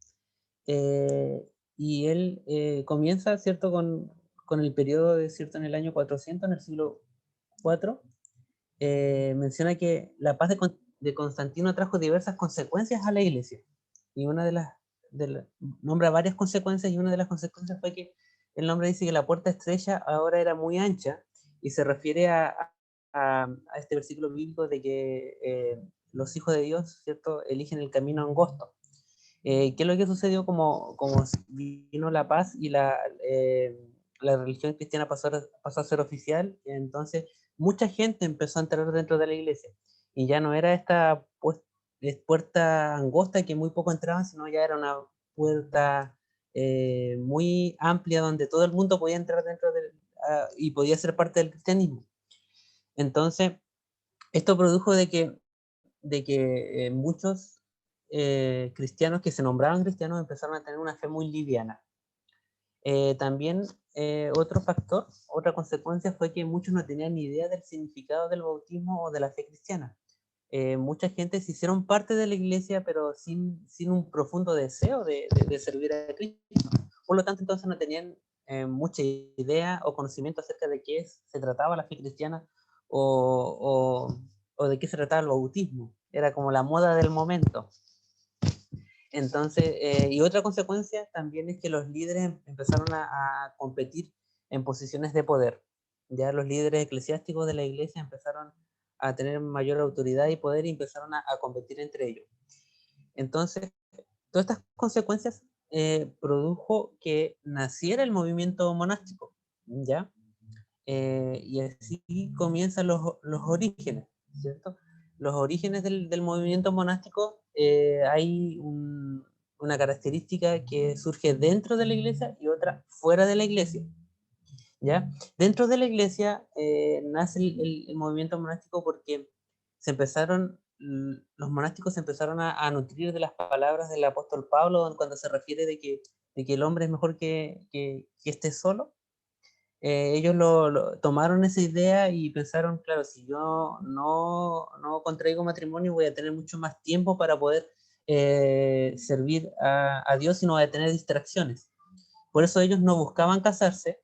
y él comienza, ¿cierto?, con el periodo de, ¿cierto?, en el año 400, en el siglo IV, menciona que la paz de Constantino trajo diversas consecuencias a la iglesia, y una de las, nombra varias consecuencias, y una de las consecuencias fue que el nombre dice que la puerta estrecha ahora era muy ancha, y se refiere a este versículo bíblico de que los hijos de Dios, ¿cierto?, eligen el camino angosto. ¿Qué es lo que sucedió? Como vino la paz y la religión cristiana pasó a ser oficial, entonces mucha gente empezó a entrar dentro de la iglesia, y ya no era esta puerta angosta que muy poco entraban, sino ya era una puerta muy amplia donde todo el mundo podía entrar dentro y podía ser parte del cristianismo. Entonces, esto produjo de que muchos cristianos que se nombraban cristianos empezaron a tener una fe muy liviana. También otro factor, otra consecuencia fue que muchos no tenían ni idea del significado del bautismo o de la fe cristiana. Mucha gente se hicieron parte de la iglesia, pero sin un profundo deseo de servir a Cristo. Por lo tanto, entonces no tenían mucha idea o conocimiento acerca de qué se trataba la fe cristiana o de qué se trataba el bautismo. Era como la moda del momento. Entonces, y otra consecuencia también es que los líderes empezaron a competir en posiciones de poder. Ya los líderes eclesiásticos de la iglesia empezaron a tener mayor autoridad y poder y empezaron a competir entre ellos. Entonces, todas estas consecuencias produjo que naciera el movimiento monástico, ¿ya? Y así comienzan los orígenes, ¿cierto? Los orígenes del movimiento monástico, hay una característica que surge dentro de la iglesia y otra fuera de la iglesia, ¿ya? Dentro de la iglesia nace el movimiento monástico porque los monásticos se empezaron a nutrir de las palabras del apóstol Pablo cuando se refiere de que el hombre es mejor que esté solo. Ellos tomaron esa idea y pensaron, claro, si yo no contraigo matrimonio voy a tener mucho más tiempo para poder servir a Dios y no voy a tener distracciones. Por eso ellos no buscaban casarse,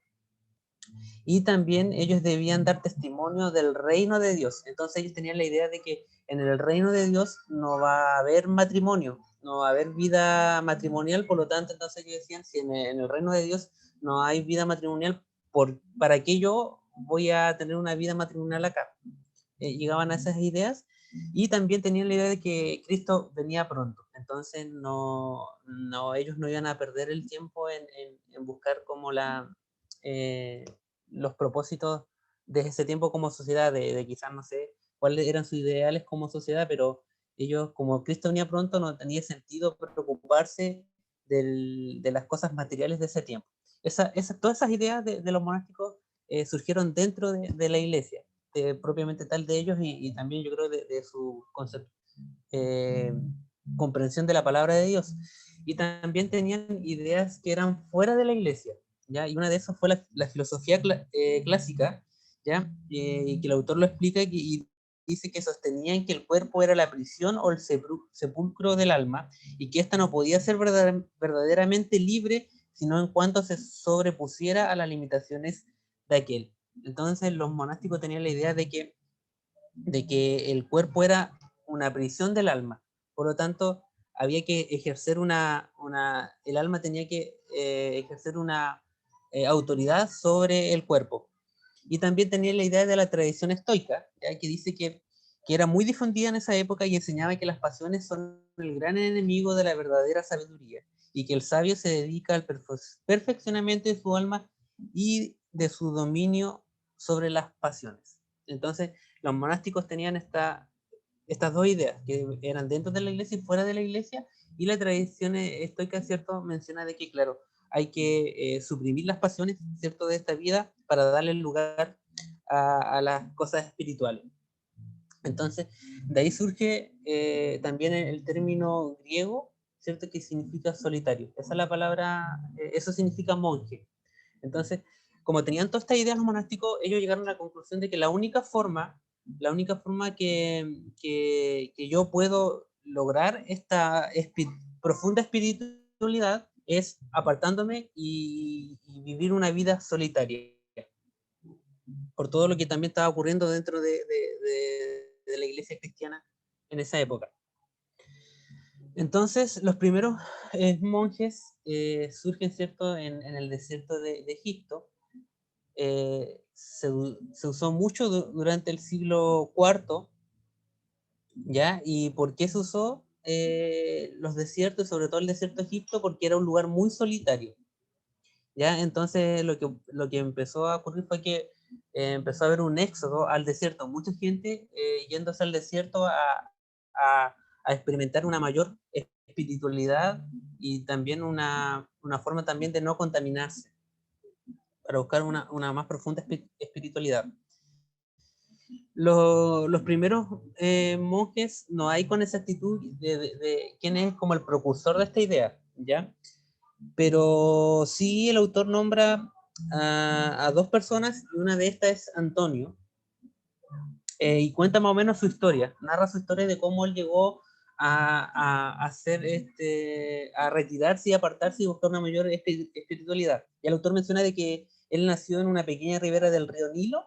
y también ellos debían dar testimonio del reino de Dios. Entonces ellos tenían la idea de que en el reino de Dios no va a haber matrimonio, no va a haber vida matrimonial, por lo tanto entonces ellos decían, si en el reino de Dios no hay vida matrimonial, ¿para qué yo voy a tener una vida matrimonial acá? Llegaban a esas ideas, y también tenían la idea de que Cristo venía pronto, entonces ellos no iban a perder el tiempo en buscar como los propósitos de ese tiempo como sociedad, de quizás no sé cuáles eran sus ideales como sociedad, pero ellos, como Cristo venía pronto, no tenía sentido preocuparse de las cosas materiales de ese tiempo. Todas esas ideas de los monásticos surgieron dentro de la iglesia, propiamente tal de ellos, y también yo creo de su comprensión de la palabra de Dios. Y también tenían ideas que eran fuera de la iglesia, ¿ya? Y una de esas fue la filosofía clásica, ¿ya? Y que el autor lo explica y dice que sostenían que el cuerpo era la prisión o el sepulcro del alma, y que ésta no podía ser verdaderamente libre, sino en cuanto se sobrepusiera a las limitaciones de aquel. Entonces los monásticos tenían la idea de que el cuerpo era una prisión del alma, por lo tanto había que ejercer el alma tenía que ejercer una autoridad sobre el cuerpo. Y también tenía la idea de la tradición estoica, ¿ya? Que dice que era muy difundida en esa época y enseñaba que las pasiones son el gran enemigo de la verdadera sabiduría, y que el sabio se dedica al perfeccionamiento de su alma y de su dominio sobre las pasiones. Entonces, los monásticos tenían estas dos ideas, que eran dentro de la iglesia y fuera de la iglesia, y la tradición estoica, ¿cierto?, menciona de que, claro, hay que suprimir las pasiones, ¿cierto?, de esta vida para darle lugar a las cosas espirituales. Entonces, de ahí surge también el término griego, ¿cierto?, que significa solitario. Esa es la palabra, eso significa monje. Entonces, como tenían todas estas ideas los monásticos, ellos llegaron a la conclusión de que la única forma que yo puedo lograr esta profunda espiritualidad es apartándome y vivir una vida solitaria, por todo lo que también estaba ocurriendo dentro de la iglesia cristiana en esa época. Entonces, los primeros monjes surgen, ¿cierto?, en el desierto de Egipto. Se usó mucho durante el siglo IV, ¿ya? ¿Y por qué se usó los desiertos, sobre todo el desierto de Egipto? Porque era un lugar muy solitario, ¿ya? Entonces lo que empezó a ocurrir fue que empezó a haber un éxodo al desierto, mucha gente yéndose al desierto a experimentar una mayor espiritualidad y también una forma también de no contaminarse, para buscar una más profunda espiritualidad. Los primeros monjes, no hay con exactitud de quién es como el precursor de esta idea, ¿ya? Pero sí el autor nombra a dos personas, y una de estas es Antonio, y cuenta más o menos su historia, narra su historia de cómo él llegó a hacer a retirarse y apartarse y buscar una mayor espiritualidad. Y el autor menciona de que él nació en una pequeña ribera del río Nilo,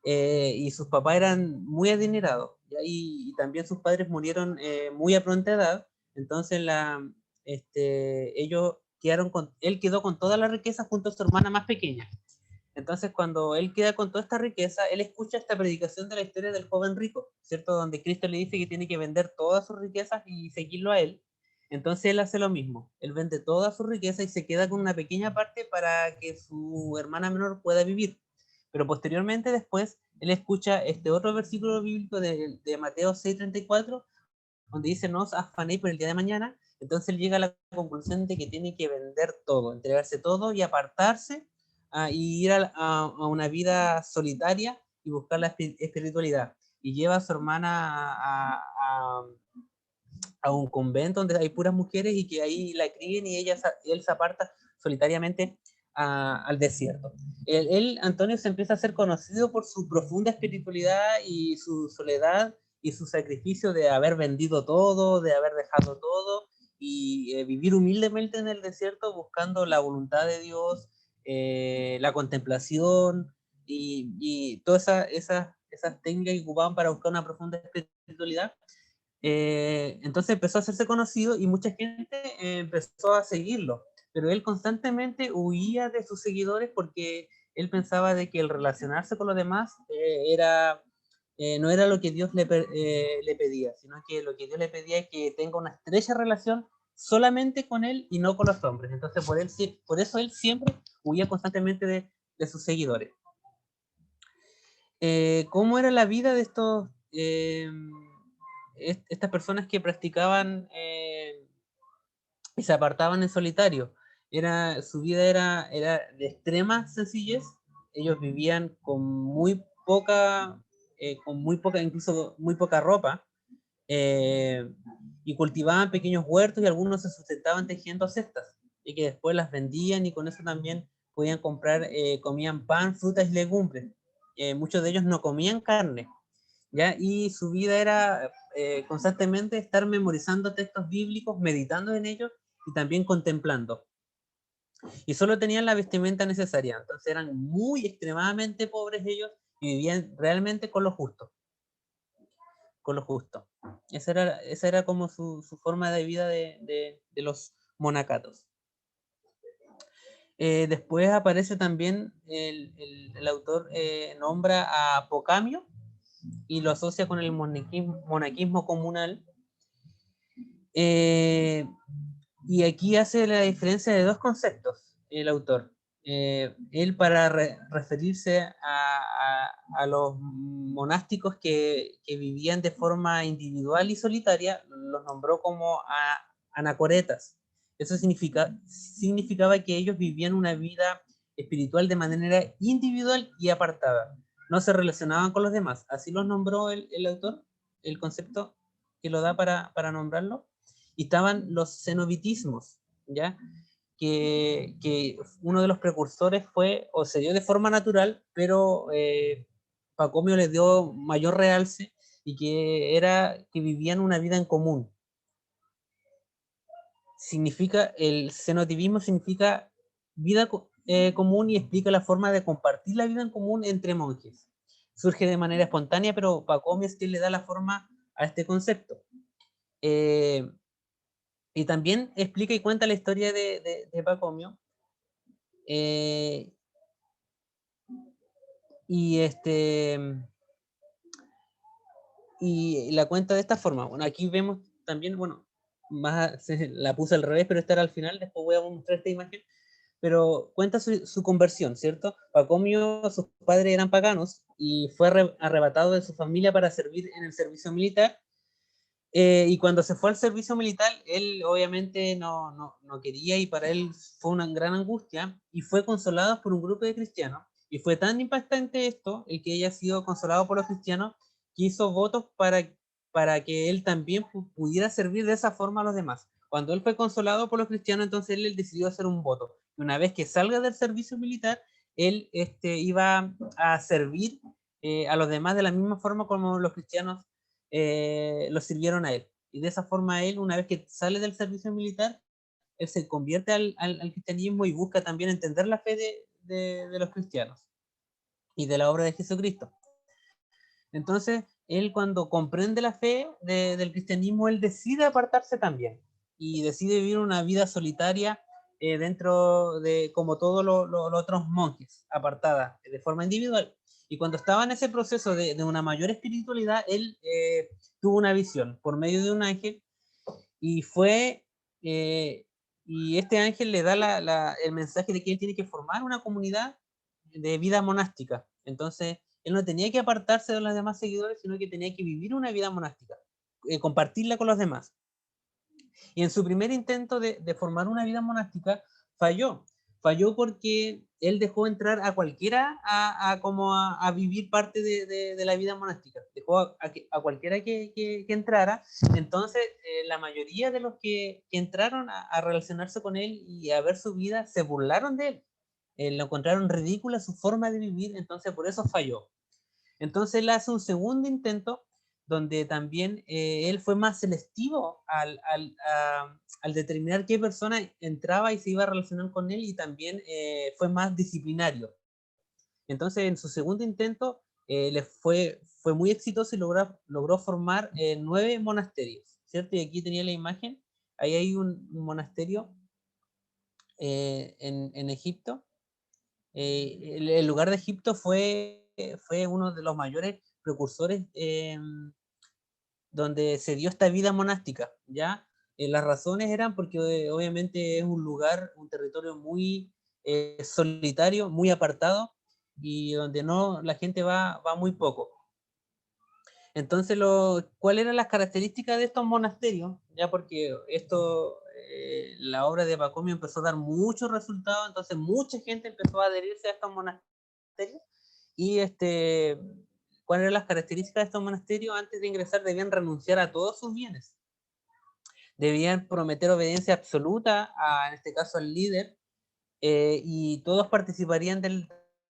y sus papás eran muy adinerados, y también sus padres murieron muy a pronta edad. Entonces él quedó con toda la riqueza junto a su hermana más pequeña. Entonces, cuando él queda con toda esta riqueza, él escucha esta predicación de la historia del joven rico, ¿cierto?, donde Cristo le dice que tiene que vender todas sus riquezas y seguirlo a él. Entonces él hace lo mismo, él vende toda su riqueza y se queda con una pequeña parte para que su hermana menor pueda vivir. Pero posteriormente, después, él escucha este otro versículo bíblico de Mateo 6:34, donde dice: no os afanéis por el día de mañana. Entonces él llega a la conclusión de que tiene que vender todo, entregarse todo y apartarse, y ir a una vida solitaria y buscar la espiritualidad. Y lleva a su hermana a un convento donde hay puras mujeres y que ahí la críen, y él se aparta solitariamente al desierto. Antonio, se empieza a ser conocido por su profunda espiritualidad y su soledad y su sacrificio de haber vendido todo, de haber dejado todo y vivir humildemente en el desierto buscando la voluntad de Dios, la contemplación y todas esas técnicas que ocupaban para buscar una profunda espiritualidad. Entonces empezó a hacerse conocido y mucha gente empezó a seguirlo, pero él constantemente huía de sus seguidores porque él pensaba de que el relacionarse con los demás no era lo que Dios le pedía, sino que lo que Dios le pedía es que tenga una estrecha relación solamente con él y no con los hombres. Entonces por eso él siempre huía constantemente de sus seguidores. ¿Cómo era la vida de estas personas que practicaban y se apartaban en solitario? Su vida era de extrema sencillez. Ellos vivían con muy poca, incluso muy poca ropa, y cultivaban pequeños huertos, y algunos se sustentaban tejiendo cestas, y que después las vendían, y con eso también podían comprar, comían pan, frutas y legumbres. Muchos de ellos no comían carne. ¿ya? Y su vida era constantemente estar memorizando textos bíblicos, meditando en ellos y también contemplando. Y solo tenían la vestimenta necesaria, entonces eran muy extremadamente pobres ellos y vivían realmente con lo justo. Con lo justo. Esa era como su forma de vida de los monacatos. Después aparece también el autor nombra a Apocamio y lo asocia con el monaquismo comunal. Y aquí hace la diferencia de dos conceptos el autor. Él para referirse a los monásticos que vivían de forma individual y solitaria, los nombró como anacoretas. Eso significaba que ellos vivían una vida espiritual de manera individual y apartada. No se relacionaban con los demás. Así los nombró el autor, el concepto que lo da para nombrarlo. Y estaban los cenobitismos, ¿ya? Que uno de los precursores fue, o se dio de forma natural, pero Pacomio les dio mayor realce, y que era que vivían una vida en común. El cenotivismo significa vida común, y explica la forma de compartir la vida en común entre monjes. Surge de manera espontánea, pero Pacomio es quien le da la forma a este concepto. Y también explica y cuenta la historia de Pacomio. Y la cuenta de esta forma. Bueno, aquí vemos también, bueno, la puse al revés, pero esta era al final, después voy a mostrar esta imagen, pero cuenta su conversión, ¿cierto? Pacomio, sus padres eran paganos, y fue arrebatado de su familia para servir en el servicio militar. Y cuando se fue al servicio militar, él obviamente no quería, y para él fue una gran angustia, y fue consolado por un grupo de cristianos. Y fue tan impactante esto, el que haya sido consolado por los cristianos, que hizo votos para que él también pudiera servir de esa forma a los demás. Cuando él fue consolado por los cristianos, entonces él decidió hacer un voto. Y una vez que salga del servicio militar, él iba a servir a los demás de la misma forma como los cristianos lo sirvieron a él. Y de esa forma él, una vez que sale del servicio militar, él se convierte al cristianismo y busca también entender la fe de los cristianos y de la obra de Jesucristo. Entonces, él, cuando comprende la fe del cristianismo, él decide apartarse también, y decide vivir una vida solitaria dentro de, como todos los otros monjes, apartada de forma individual. Y cuando estaba en ese proceso de una mayor espiritualidad, él tuvo una visión por medio de un ángel, y y este ángel le da el mensaje de que él tiene que formar una comunidad de vida monástica. Entonces, él no tenía que apartarse de los demás seguidores, sino que tenía que vivir una vida monástica, compartirla con los demás. Y en su primer intento de formar una vida monástica, falló. Falló porque él dejó entrar a cualquiera a vivir parte de la vida monástica. Dejó a cualquiera que entrara. Entonces, la mayoría de los que entraron a relacionarse con él y a ver su vida, se burlaron de él. Lo encontraron ridícula su forma de vivir, entonces por eso falló. Entonces él hace un segundo intento, donde también él fue más selectivo al determinar qué persona entraba y se iba a relacionar con él, y también fue más disciplinario. Entonces, en su segundo intento le fue muy exitoso, y logró formar 9 monasterios, ¿cierto? Y aquí tenía la imagen. Ahí hay un monasterio en Egipto. El lugar de Egipto fue uno de los mayores precursores donde se dio esta vida monástica, ¿ya? Las razones eran porque obviamente es un lugar, un territorio muy solitario, muy apartado, y donde la gente va muy poco. Entonces, ¿cuáles eran las características de estos monasterios? Ya, porque la obra de Pacomio empezó a dar muchos resultados, entonces mucha gente empezó a adherirse a estos monasterios. Y ¿cuáles eran las características de estos monasterios? Antes de ingresar debían renunciar a todos sus bienes. Debían prometer obediencia absoluta, en este caso al líder, y todos participarían del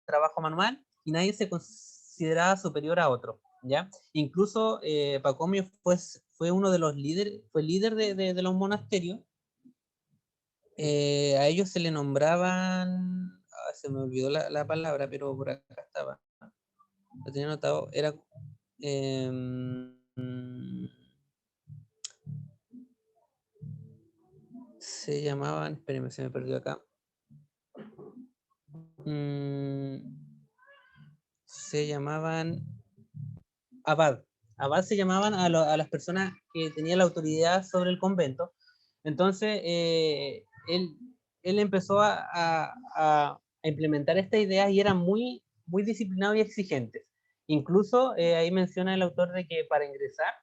trabajo manual, y nadie se consideraba superior a otro. ¿ya? Incluso Pacomio fue uno de los líderes, fue líder de los monasterios. A ellos se le nombraban, se me olvidó la palabra, pero por acá estaba, lo tenía anotado, era se llamaban, espérenme, se me perdió acá. Se llamaban abad. Abad se llamaban a las personas que tenían la autoridad sobre el convento. Entonces, él empezó a implementar esta idea y eran muy, muy disciplinados y exigentes. Incluso ahí menciona el autor de que para ingresar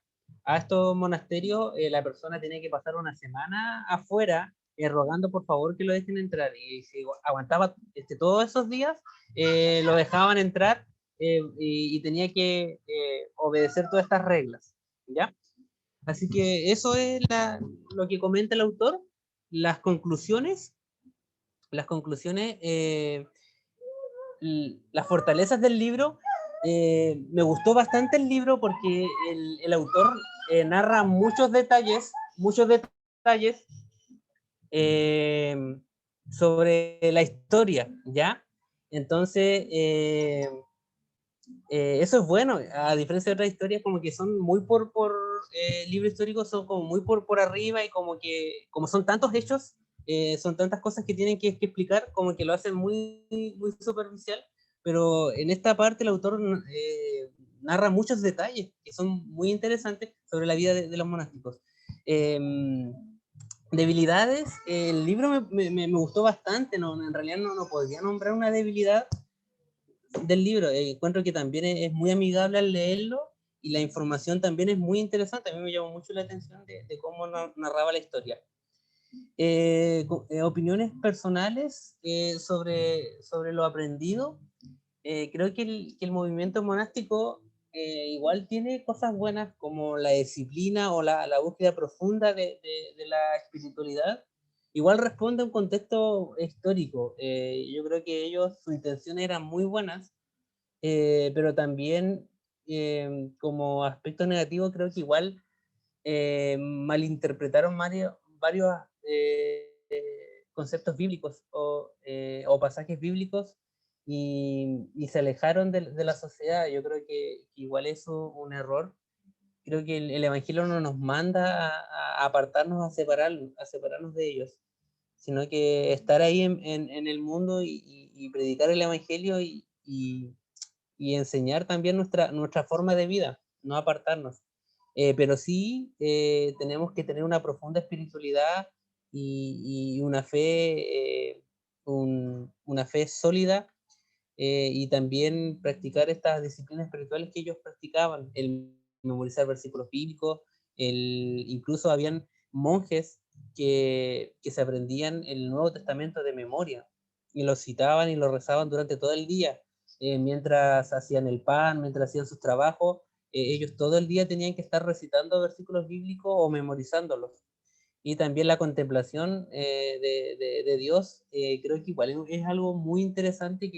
a estos monasterios la persona tenía que pasar una semana afuera rogando por favor que lo dejen entrar, y si aguantaba todos esos días lo dejaban entrar, y tenía que obedecer todas estas reglas, ¿ya? Así que eso es lo que comenta el autor. Las conclusiones, las fortalezas del libro. Me gustó bastante el libro porque el autor narra muchos detalles sobre la historia, ¿ya? Entonces, eso es bueno, a diferencia de otras historias como que son muy por libros históricos, son como muy por arriba, y como que como son tantos hechos, son tantas cosas que tienen que explicar, como que lo hacen muy, muy superficial, pero en esta parte el autor narra muchos detalles que son muy interesantes sobre la vida de los monásticos. Debilidades, el libro me gustó bastante, no, en realidad no podría nombrar una debilidad del libro. Encuentro que también es muy amigable al leerlo, y la información también es muy interesante. A mí me llamó mucho la atención de cómo narraba la historia. Opiniones personales sobre lo aprendido. Creo que el movimiento monástico igual tiene cosas buenas, como la disciplina o la búsqueda profunda de la espiritualidad. Igual responde a un contexto histórico. Yo creo que sus intenciones eran muy buenas, pero también como aspecto negativo creo que igual malinterpretaron varios conceptos bíblicos o pasajes bíblicos, y se alejaron de la sociedad. Yo creo que igual eso es un error. Creo que el Evangelio no nos manda a apartarnos, a separarnos de ellos, sino que estar ahí en el mundo y predicar el Evangelio y enseñar también nuestra forma de vida, no apartarnos. Pero sí tenemos que tener una profunda espiritualidad y una fe, una fe sólida, y también practicar estas disciplinas espirituales que ellos practicaban, el memorizar versículos bíblicos, incluso habían monjes que se aprendían el Nuevo Testamento de memoria, y lo citaban y lo rezaban durante todo el día, mientras hacían el pan, mientras hacían sus trabajos. Ellos todo el día tenían que estar recitando versículos bíblicos o memorizándolos. Y también la contemplación de Dios, creo que igual es algo muy interesante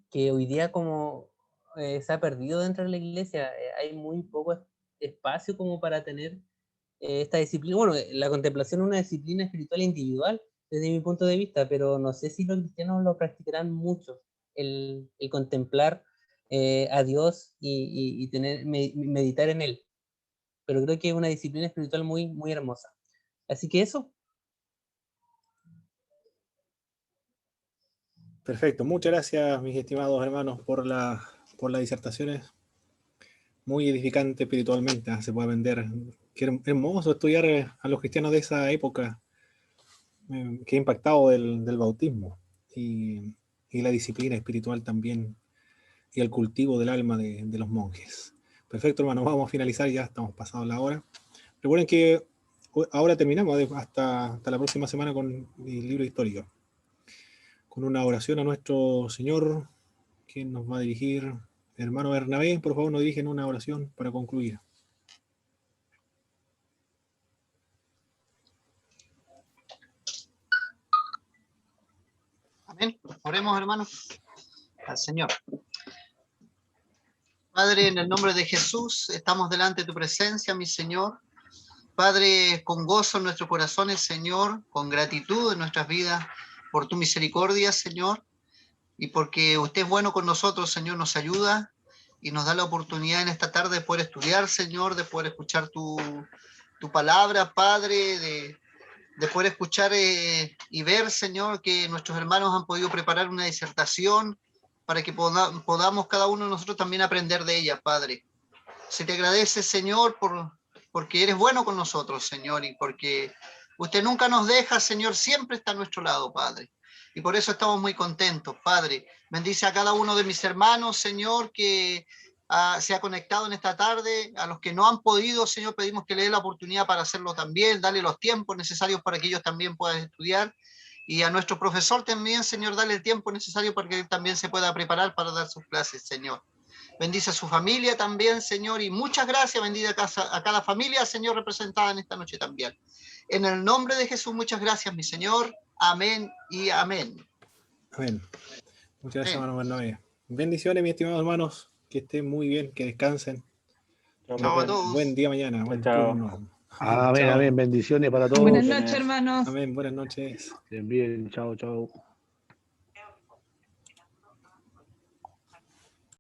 que hoy día como se ha perdido dentro de la iglesia. Hay muy poco espacio como para tener esta disciplina. Bueno, la contemplación es una disciplina espiritual individual desde mi punto de vista, pero no sé si los cristianos lo practicarán mucho, el contemplar a Dios y meditar en Él. Pero creo que es una disciplina espiritual muy, muy hermosa. Así que eso. Perfecto, muchas gracias, mis estimados hermanos, por las disertaciones. Muy edificante espiritualmente, se puede aprender. Qué hermoso estudiar a los cristianos de esa época. Qué impactado del bautismo y la disciplina espiritual también, y el cultivo del alma de los monjes. Perfecto, hermano, vamos a finalizar, ya estamos pasados la hora. Recuerden que ahora terminamos hasta la próxima semana con el libro histórico, con una oración a nuestro Señor, que nos va a dirigir. Hermano Bernabé, por favor, nos dirigen una oración para concluir. Amén. Oremos, hermanos, al Señor. Padre, en el nombre de Jesús, estamos delante de tu presencia, mi Señor. Padre, con gozo en nuestros corazones, Señor, con gratitud en nuestras vidas por tu misericordia, Señor, y porque usted es bueno con nosotros, Señor, nos ayuda y nos da la oportunidad en esta tarde de poder estudiar, Señor, de poder escuchar tu palabra, Padre, de poder escuchar y ver, Señor, que nuestros hermanos han podido preparar una disertación para que podamos cada uno de nosotros también aprender de ella, Padre. Se te agradece, Señor, porque eres bueno con nosotros, Señor, y porque usted nunca nos deja, Señor, siempre está a nuestro lado, Padre. Y por eso estamos muy contentos, Padre. Bendice a cada uno de mis hermanos, Señor, que se ha conectado en esta tarde. A los que no han podido, Señor, pedimos que le dé la oportunidad para hacerlo también, darle los tiempos necesarios para que ellos también puedan estudiar. Y a nuestro profesor también, Señor, dale el tiempo necesario para que él también se pueda preparar para dar sus clases, Señor. Bendice a su familia también, Señor, y muchas gracias, bendiga a cada familia, Señor, representada en esta noche también. En el nombre de Jesús, muchas gracias, mi Señor. Amén y amén. Amén. Muchas gracias, Amén. hermano Bernabé. Bendiciones, mis estimados hermanos. Que estén muy bien, que descansen. Chao a todos. Buen día mañana, buen Chao. turno. Amén, Chao. amén. Bendiciones para todos. Buenas noches, hermanos. Amén, buenas noches. Estén bien, chao, chao.